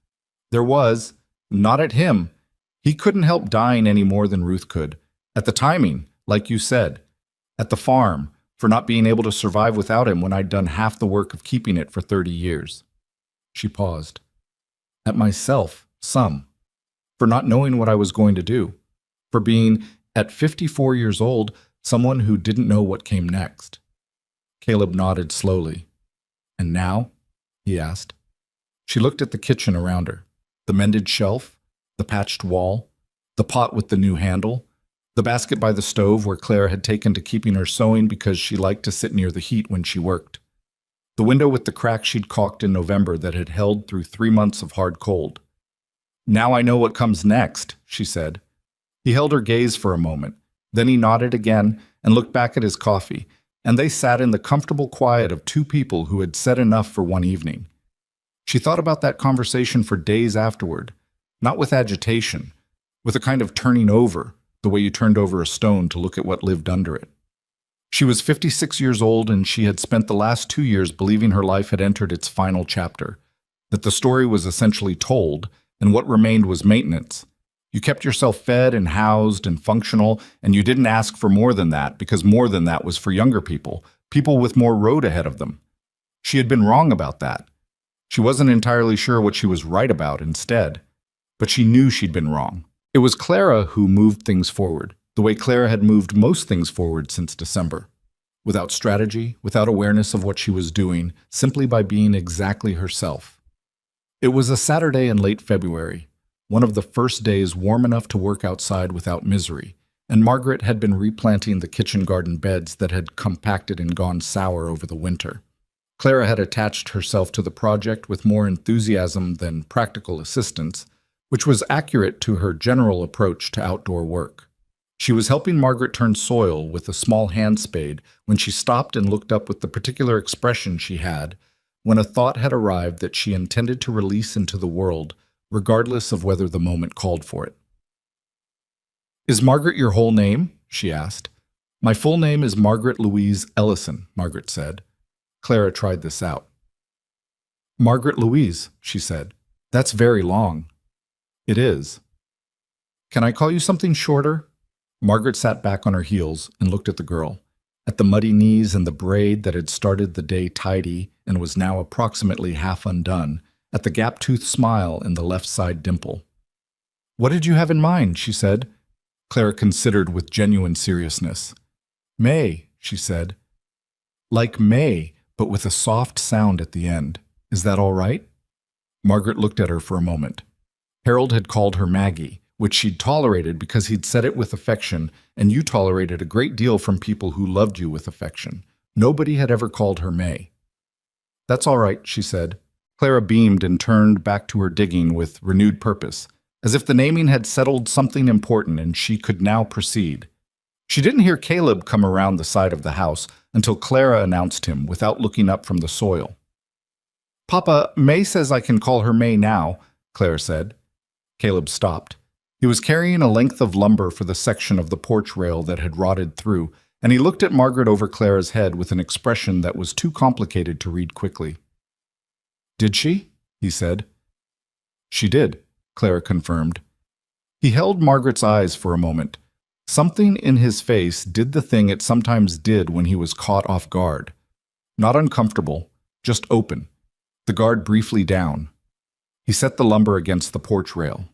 "There was. Not at him. He couldn't help dying any more than Ruth could. At the timing, like you said. At the farm, for not being able to survive without him when I'd done half the work of keeping it for 30 years. She paused. "At myself, some. For not knowing what I was going to do. For being, at 54 years old, someone who didn't know what came next." Caleb nodded slowly. "And now?" he asked. She looked at the kitchen around her. The mended shelf, the patched wall, the pot with the new handle, the basket by the stove where Claire had taken to keeping her sewing because she liked to sit near the heat when she worked. The window with the crack she'd caulked in November that had held through 3 months of hard cold. "Now I know what comes next," she said. He held her gaze for a moment. Then he nodded again and looked back at his coffee, and they sat in the comfortable quiet of two people who had said enough for one evening. She thought about that conversation for days afterward, not with agitation, with a kind of turning over, the way you turned over a stone to look at what lived under it. She was 56 years old, and she had spent the last 2 years believing her life had entered its final chapter, that the story was essentially told, and what remained was maintenance. You kept yourself fed and housed and functional, and you didn't ask for more than that, because more than that was for younger people, people with more road ahead of them. She had been wrong about that. She wasn't entirely sure what she was right about instead, but she knew she'd been wrong. It was Clara who moved things forward, the way Clara had moved most things forward since December. Without strategy, without awareness of what she was doing, simply by being exactly herself. It was a Saturday in late February, one of the first days warm enough to work outside without misery, and Margaret had been replanting the kitchen garden beds that had compacted and gone sour over the winter. Clara had attached herself to the project with more enthusiasm than practical assistance, which was accurate to her general approach to outdoor work. She was helping Margaret turn soil with a small hand spade when she stopped and looked up with the particular expression she had when a thought had arrived that she intended to release into the world, regardless of whether the moment called for it. "Is Margaret your whole name?" she asked. "My full name is Margaret Louise Ellison," Margaret said. Clara tried this out. "Margaret Louise," she said. "That's very long." "It is." "Can I call you something shorter?" Margaret sat back on her heels and looked at the girl, at the muddy knees and the braid that had started the day tidy and was now approximately half undone, at the gap-toothed smile in the left side dimple. "What did you have in mind?" she said. Clara considered with genuine seriousness. "May," she said. "Like May, but with a soft sound at the end. Is that all right?" Margaret looked at her for a moment. Harold had called her Maggie, which she'd tolerated because he'd said it with affection, and you tolerated a great deal from people who loved you with affection. Nobody had ever called her May. "That's all right," she said. Clara beamed and turned back to her digging with renewed purpose, as if the naming had settled something important and she could now proceed. She didn't hear Caleb come around the side of the house until Clara announced him without looking up from the soil. "Papa, May says I can call her May now," Clara said. Caleb stopped. He was carrying a length of lumber for the section of the porch rail that had rotted through, and he looked at Margaret over Clara's head with an expression that was too complicated to read quickly. "Did she?" he said. "She did," Clara confirmed. He held Margaret's eyes for a moment. Something in his face did the thing it sometimes did when he was caught off guard. Not uncomfortable, just open, the guard briefly down. He set the lumber against the porch rail.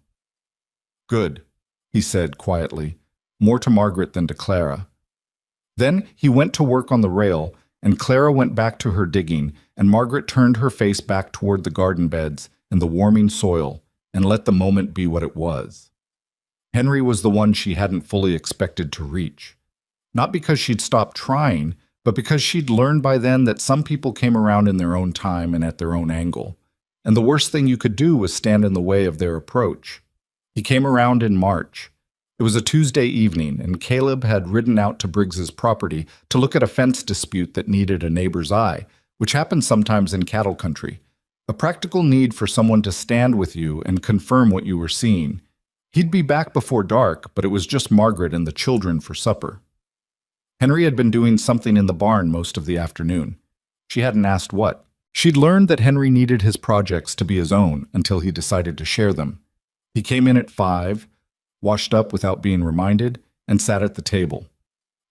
"Good," he said quietly, more to Margaret than to Clara. Then he went to work on the rail, and Clara went back to her digging, and Margaret turned her face back toward the garden beds and the warming soil, and let the moment be what it was. Henry was the one she hadn't fully expected to reach. Not because she'd stopped trying, but because she'd learned by then that some people came around in their own time and at their own angle, and the worst thing you could do was stand in the way of their approach. He came around in March. It was a Tuesday evening, and Caleb had ridden out to Briggs's property to look at a fence dispute that needed a neighbor's eye, which happens sometimes in cattle country. A practical need for someone to stand with you and confirm what you were seeing. He'd be back before dark, but it was just Margaret and the children for supper. Henry had been doing something in the barn most of the afternoon. She hadn't asked what. She'd learned that Henry needed his projects to be his own until he decided to share them. He came in at 5, washed up without being reminded, and sat at the table.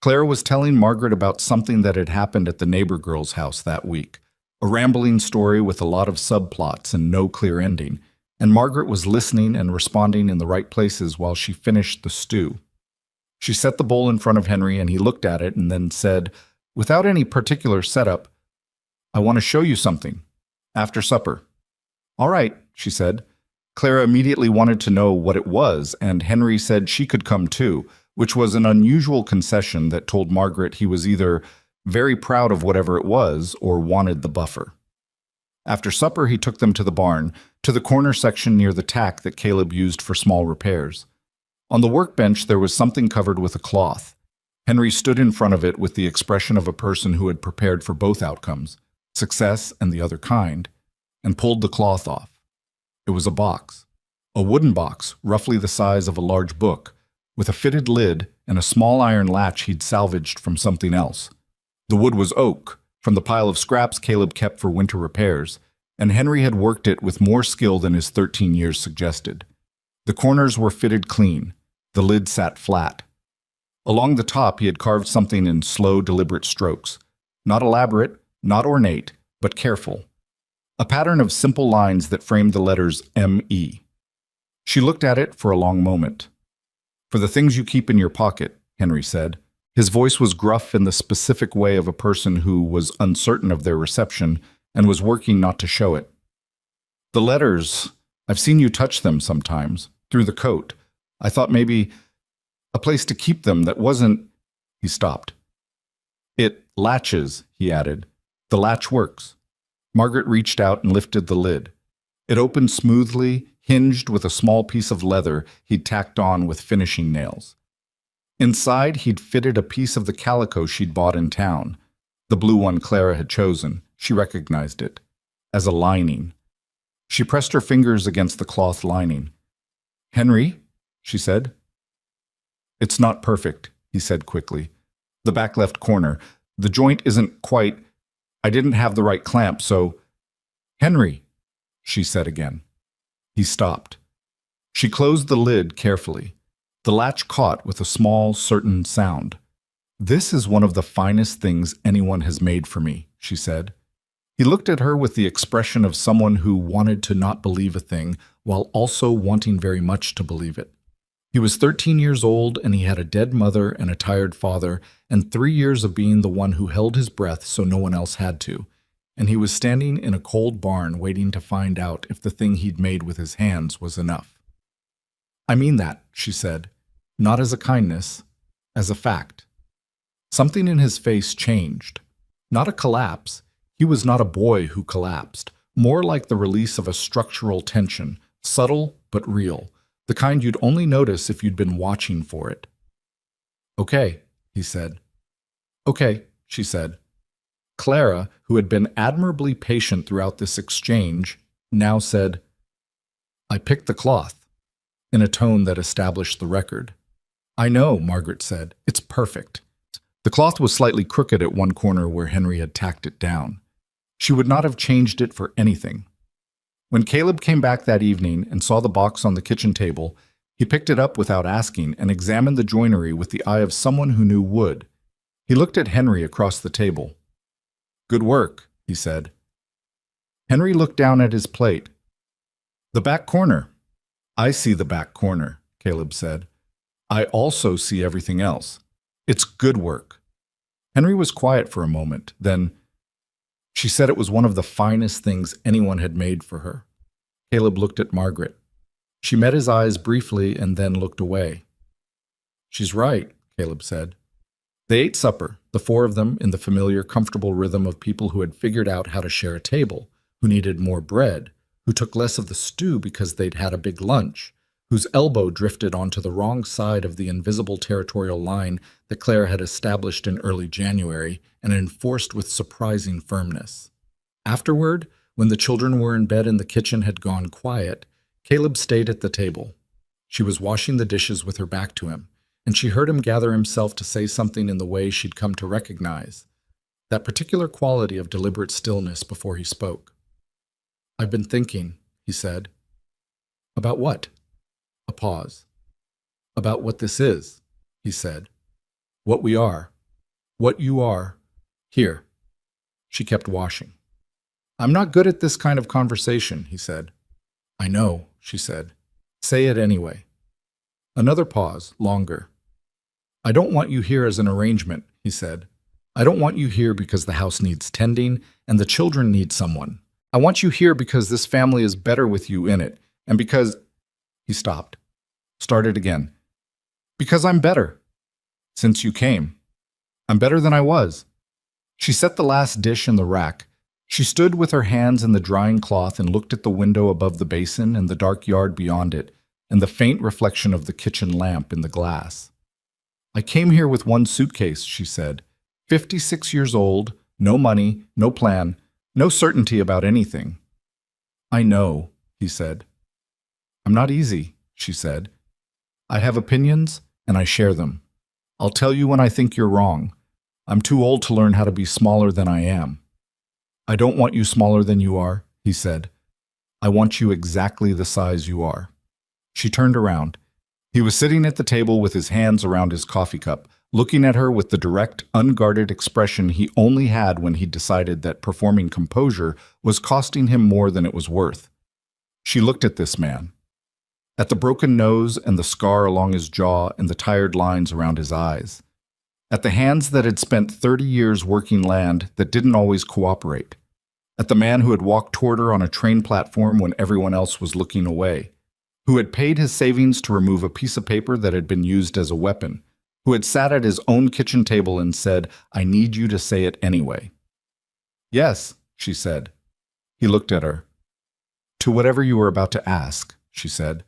Clara was telling Margaret about something that had happened at the neighbor girl's house that week, a rambling story with a lot of subplots and no clear ending, and Margaret was listening and responding in the right places while she finished the stew. She set the bowl in front of Henry, and he looked at it and then said, without any particular setup, "I want to show you something. After supper." "All right," she said. Clara immediately wanted to know what it was, and Henry said she could come too, which was an unusual concession that told Margaret he was either very proud of whatever it was or wanted the buffer. After supper, he took them to the barn, to the corner section near the tack that Caleb used for small repairs. On the workbench, there was something covered with a cloth. Henry stood in front of it with the expression of a person who had prepared for both outcomes, success and the other kind, and pulled the cloth off. It was a box, a wooden box roughly the size of a large book, with a fitted lid and a small iron latch he'd salvaged from something else. The wood was oak, from the pile of scraps Caleb kept for winter repairs, and Henry had worked it with more skill than his 13 years suggested. The corners were fitted clean. The lid sat flat. Along the top, he had carved something in slow, deliberate strokes. Not elaborate, not ornate, but careful. A pattern of simple lines that framed the letters M.E. She looked at it for a long moment. "For the things you keep in your pocket," Henry said. His voice was gruff in the specific way of a person who was uncertain of their reception and was working not to show it. "The letters, I've seen you touch them sometimes, through the coat. I thought maybe a place to keep them that wasn't—" He stopped. "It latches," he added. "The latch works." Margaret reached out and lifted the lid. It opened smoothly, hinged with a small piece of leather he'd tacked on with finishing nails. Inside, he'd fitted a piece of the calico she'd bought in town. The blue one Clara had chosen. She recognized it as a lining. She pressed her fingers against the cloth lining. "Henry," she said. "It's not perfect," he said quickly. "The back left corner. The joint isn't quite— I didn't have the right clamp, so—" "Henry," she said again. He stopped. She closed the lid carefully. The latch caught with a small, certain sound. "This is one of the finest things anyone has made for me," she said. He looked at her with the expression of someone who wanted to not believe a thing while also wanting very much to believe it. He was 13 years old, and he had a dead mother and a tired father, and 3 years of being the one who held his breath so no one else had to. And he was standing in a cold barn waiting to find out if the thing he'd made with his hands was enough. "I mean that," she said, not as a kindness, as a fact. Something in his face changed. Not a collapse. He was not a boy who collapsed, more like the release of a structural tension, subtle but real. The kind you'd only notice if you'd been watching for it. "Okay," he said. "Okay," she said. Clara, who had been admirably patient throughout this exchange, now said, "I picked the cloth," in a tone that established the record. "I know," Margaret said. "It's perfect." The cloth was slightly crooked at one corner where Henry had tacked it down. She would not have changed it for anything. When Caleb came back that evening and saw the box on the kitchen table, He picked it up without asking and examined the joinery with the eye of someone who knew wood. He looked at Henry across the table. "Good work," he said. Henry looked down at his plate. "The back corner." "I see the back corner," Caleb said. "I also see everything else. It's good work." Henry was quiet for a moment. Then, "She said it was one of the finest things anyone had made for her." Caleb looked at Margaret. She met his eyes briefly and then looked away. "She's right," Caleb said. They ate supper, the four of them, in the familiar, comfortable rhythm of people who had figured out how to share a table, who needed more bread, who took less of the stew because they'd had a big lunch, whose elbow drifted onto the wrong side of the invisible territorial line that Claire had established in early January and enforced with surprising firmness. Afterward, when the children were in bed and the kitchen had gone quiet, Caleb stayed at the table. She was washing the dishes with her back to him, and she heard him gather himself to say something in the way she'd come to recognize, that particular quality of deliberate stillness before he spoke. "I've been thinking," he said. "About what?" A pause. "About what this is," he said. "What we are. What you are. Here." She kept washing. "I'm not good at this kind of conversation," he said. "I know," she said. "Say it anyway." Another pause, longer. "I don't want you here as an arrangement," he said. "I don't want you here because the house needs tending and the children need someone. I want you here because this family is better with you in it, and because—" He stopped. Started again. "Because I'm better. Since you came. I'm better than I was." She set the last dish in the rack. She stood with her hands in the drying cloth and looked at the window above the basin and the dark yard beyond it, and the faint reflection of the kitchen lamp in the glass. "I came here with one suitcase," she said. 56 years old, no money, no plan, no certainty about anything. "I know," he said. "I'm not easy," she said. "I have opinions, and I share them. I'll tell you when I think you're wrong. I'm too old to learn how to be smaller than I am." "I don't want you smaller than you are," he said. "I want you exactly the size you are." She turned around. He was sitting at the table with his hands around his coffee cup, looking at her with the direct, unguarded expression he only had when he decided that performing composure was costing him more than it was worth. She looked at this man, at the broken nose and the scar along his jaw and the tired lines around his eyes, at the hands that had spent 30 years working land that didn't always cooperate, at the man who had walked toward her on a train platform when everyone else was looking away, who had paid his savings to remove a piece of paper that had been used as a weapon, who had sat at his own kitchen table and said, "I need you to say it anyway." "Yes," she said. He looked at her. "To whatever you were about to ask," she said.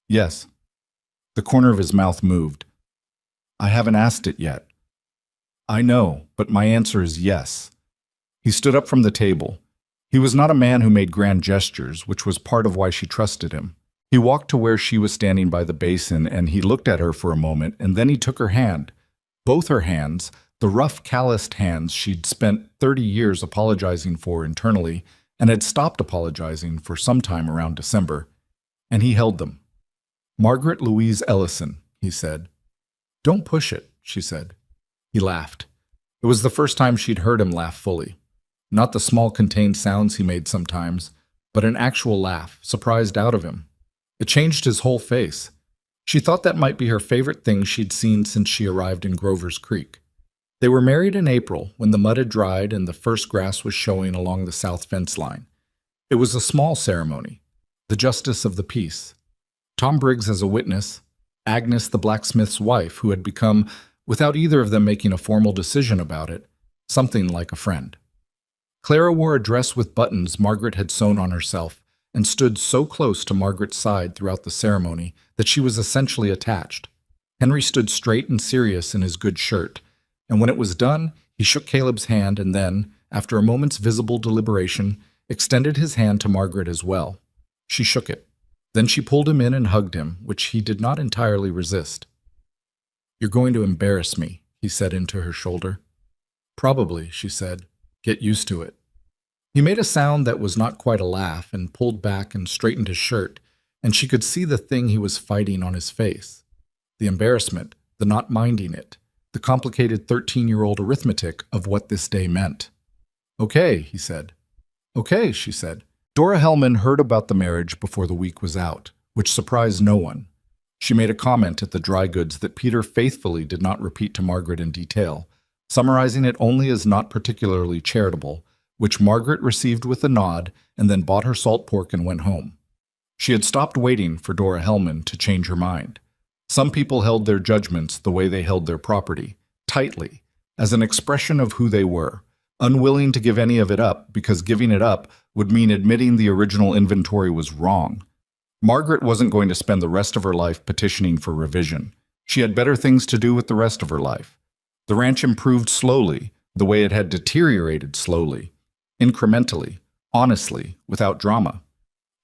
"Yes." The corner of his mouth moved. "I haven't asked it yet." "I know, but my answer is yes." He stood up from the table. He was not a man who made grand gestures, which was part of why she trusted him. He walked to where she was standing by the basin, and he looked at her for a moment, and then he took her hand. Both her hands, the rough, calloused hands she'd spent 30 years apologizing for internally, and had stopped apologizing for some time around December, and he held them. "Margaret Louise Ellison," he said. "Don't push it," she said. He laughed. It was the first time she'd heard him laugh fully. Not the small contained sounds he made sometimes, but an actual laugh, surprised out of him. It changed his whole face. She thought that might be her favorite thing she'd seen since she arrived in Grover's Creek. They were married in April, when the mud had dried and the first grass was showing along the south fence line. It was a small ceremony, the justice of the peace. Tom Briggs as a witness, Agnes the blacksmith's wife, who had become, without either of them making a formal decision about it, something like a friend. Clara wore a dress with buttons Margaret had sewn on herself, and stood so close to Margaret's side throughout the ceremony that she was essentially attached. Henry stood straight and serious in his good shirt, and when it was done, he shook Caleb's hand and then, after a moment's visible deliberation, extended his hand to Margaret as well. She shook it. Then she pulled him in and hugged him, which he did not entirely resist. "You're going to embarrass me," he said into her shoulder. "Probably," she said. "Get used to it." He made a sound that was not quite a laugh and pulled back and straightened his shirt. and she could see the thing he was fighting on his face. The embarrassment, the not minding it, the complicated 13-year-old arithmetic of what this day meant. "Okay," he said. "Okay," she said. Dora Hellman heard about the marriage before the week was out, which surprised no one. She made a comment at the dry goods that Peter faithfully did not repeat to Margaret in detail, summarizing it only as not particularly charitable, which Margaret received with a nod and then bought her salt pork and went home. She had stopped waiting for Dora Hellman to change her mind. Some people held their judgments the way they held their property, tightly, as an expression of who they were, unwilling to give any of it up because giving it up would mean admitting the original inventory was wrong. Margaret wasn't going to spend the rest of her life petitioning for revision. She had better things to do with the rest of her life. The ranch improved slowly, the way it had deteriorated slowly, incrementally, honestly, without drama.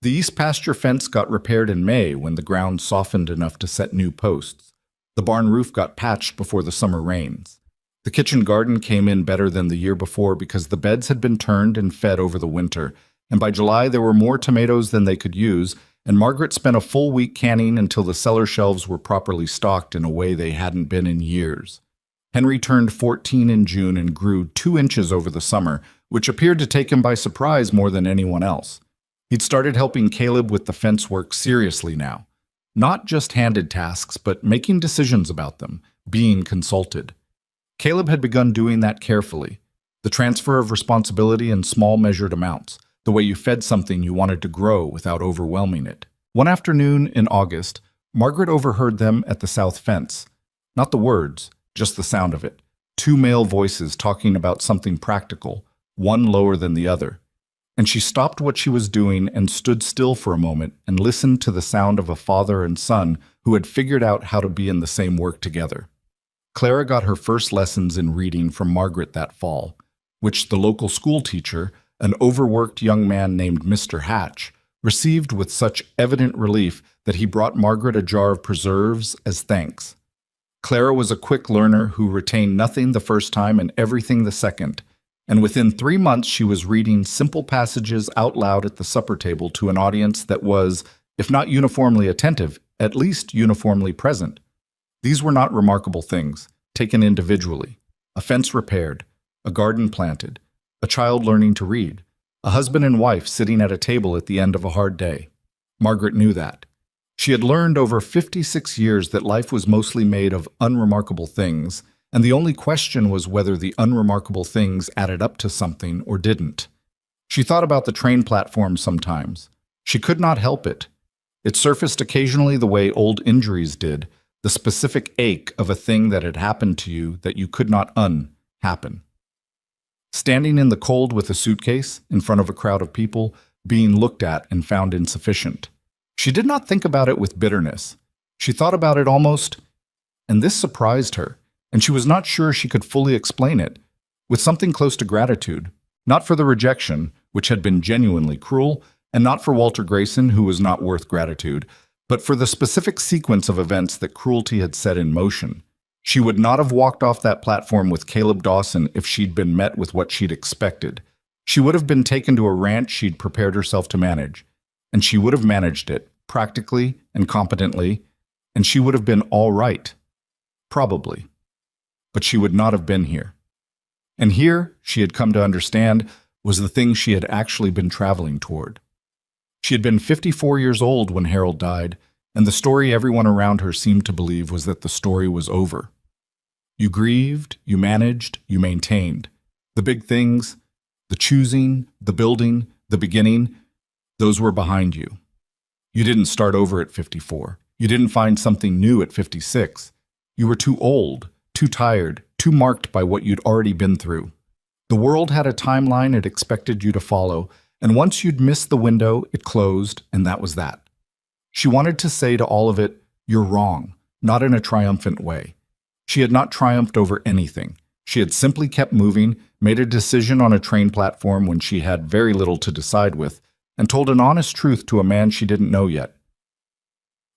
The east pasture fence got repaired in May when the ground softened enough to set new posts. The barn roof got patched before the summer rains. The kitchen garden came in better than the year before because the beds had been turned and fed over the winter, and by July there were more tomatoes than they could use, and Margaret spent a full week canning until the cellar shelves were properly stocked in a way they hadn't been in years. Henry turned 14 in June and grew 2 inches over the summer, which appeared to take him by surprise more than anyone else. He'd started helping Caleb with the fence work seriously now. Not just handed tasks, but making decisions about them, being consulted. Caleb had begun doing that carefully. The transfer of responsibility in small measured amounts, the way you fed something you wanted to grow without overwhelming it. One afternoon in August, Margaret overheard them at the south fence. Not the words, just the sound of it. 2 male voices talking about something practical, one lower than the other. And she stopped what she was doing and stood still for a moment and listened to the sound of a father and son who had figured out how to be in the same work together. Clara got her first lessons in reading from Margaret that fall, which the local school teacher, an overworked young man named Mr. Hatch, received with such evident relief that he brought Margaret a jar of preserves as thanks. Clara was a quick learner who retained nothing the first time and everything the second, and within 3 months she was reading simple passages out loud at the supper table to an audience that was, if not uniformly attentive, at least uniformly present. These were not remarkable things, taken individually. A fence repaired, a garden planted, a child learning to read, a husband and wife sitting at a table at the end of a hard day. Margaret knew that. She had learned over 56 years that life was mostly made of unremarkable things, and the only question was whether the unremarkable things added up to something or didn't. She thought about the train platform sometimes. She could not help it. It surfaced occasionally the way old injuries did, the specific ache of a thing that had happened to you that you could not un-happen. Standing in the cold with a suitcase, in front of a crowd of people, being looked at and found insufficient. She did not think about it with bitterness. She thought about it almost, and this surprised her, and she was not sure she could fully explain it, with something close to gratitude, not for the rejection, which had been genuinely cruel, and not for Walter Grayson, who was not worth gratitude, but for the specific sequence of events that cruelty had set in motion. She would not have walked off that platform with Caleb Dawson if she'd been met with what she'd expected. She would have been taken to a ranch she'd prepared herself to manage, and she would have managed it, practically and competently, and she would have been all right. Probably. But she would not have been here. And here, she had come to understand, was the thing she had actually been traveling toward. She had been 54 years old when Harold died, and the story everyone around her seemed to believe was that the story was over. You grieved, you managed, you maintained. The big things, the choosing, the building, the beginning, those were behind you. You didn't start over at 54. You didn't find something new at 56. You were too old, too tired, too marked by what you'd already been through. The world had a timeline it expected you to follow, and once you'd missed the window, it closed, and that was that. She wanted to say to all of it, "You're wrong," not in a triumphant way. She had not triumphed over anything. She had simply kept moving, made a decision on a train platform when she had very little to decide with, and told an honest truth to a man she didn't know yet.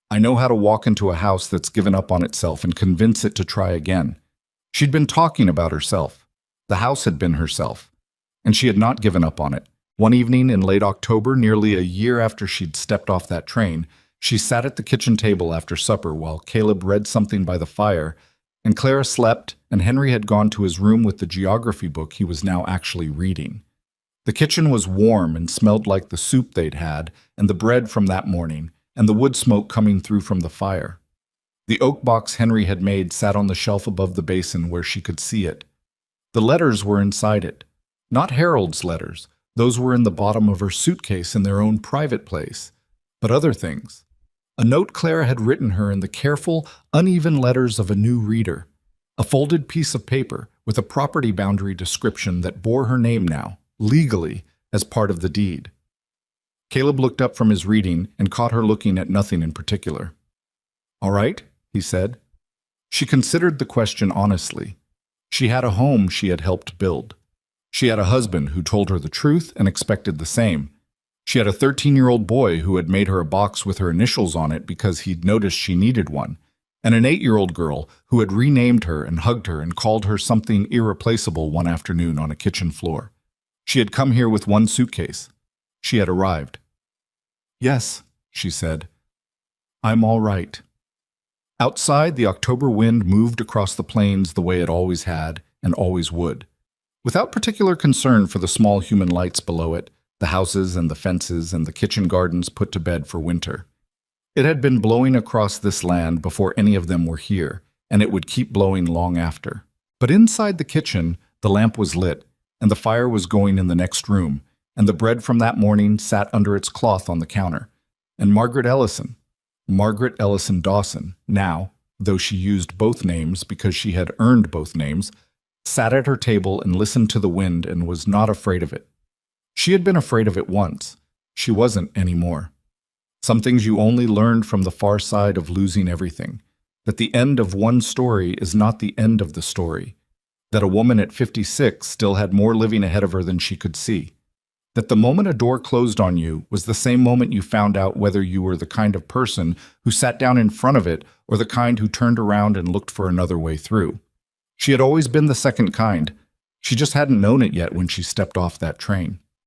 "I know how to walk into a house that's given up on itself and convince it to try again." She'd been talking about herself. The house had been herself. And she had not given up on it. One evening in late October, nearly a year after she'd stepped off that train, She sat at the kitchen table after supper while Caleb read something by the fire, and Clara slept, and Henry had gone to his room with the geography book he was now actually reading. The kitchen was warm and smelled like the soup they'd had, and the bread from that morning, and the wood smoke coming through from the fire. The oak box Henry had made sat on the shelf above the basin where she could see it. The letters were inside it. Not Harold's letters. Those were in the bottom of her suitcase in their own private place. But other things. A note Clara had written her in the careful, uneven letters of a new reader. A folded piece of paper with a property boundary description that bore her name now, legally, as part of the deed. Caleb looked up from his reading and caught her looking at nothing in particular. "All right," he said. She considered the question honestly. She had a home she had helped build. She had a husband who told her the truth and expected the same. She had a 13-year-old boy who had made her a box with her initials on it because he'd noticed she needed one, and an 8-year-old girl who had renamed her and hugged her and called her something irreplaceable one afternoon on a kitchen floor. She had come here with one suitcase. She had arrived. "Yes," she said. "I'm all right." Outside, the October wind moved across the plains the way it always had and always would, without particular concern for the small human lights below it, the houses and the fences and the kitchen gardens put to bed for winter. It had been blowing across this land before any of them were here, and it would keep blowing long after. But inside the kitchen, the lamp was lit, and the fire was going in the next room, and the bread from that morning sat under its cloth on the counter, and Margaret Ellison Dawson, now, though she used both names because she had earned both names, sat at her table and listened to the wind and was not afraid of it. She had been afraid of it once. She wasn't anymore. Some things you only learned from the far side of losing everything. That the end of one story is not the end of the story. That a woman at 56 still had more living ahead of her than she could see. That the moment a door closed on you was the same moment you found out whether you were the kind of person who sat down in front of it or the kind who turned around and looked for another way through. She had always been the second kind. She just hadn't known it yet when she stepped off that train.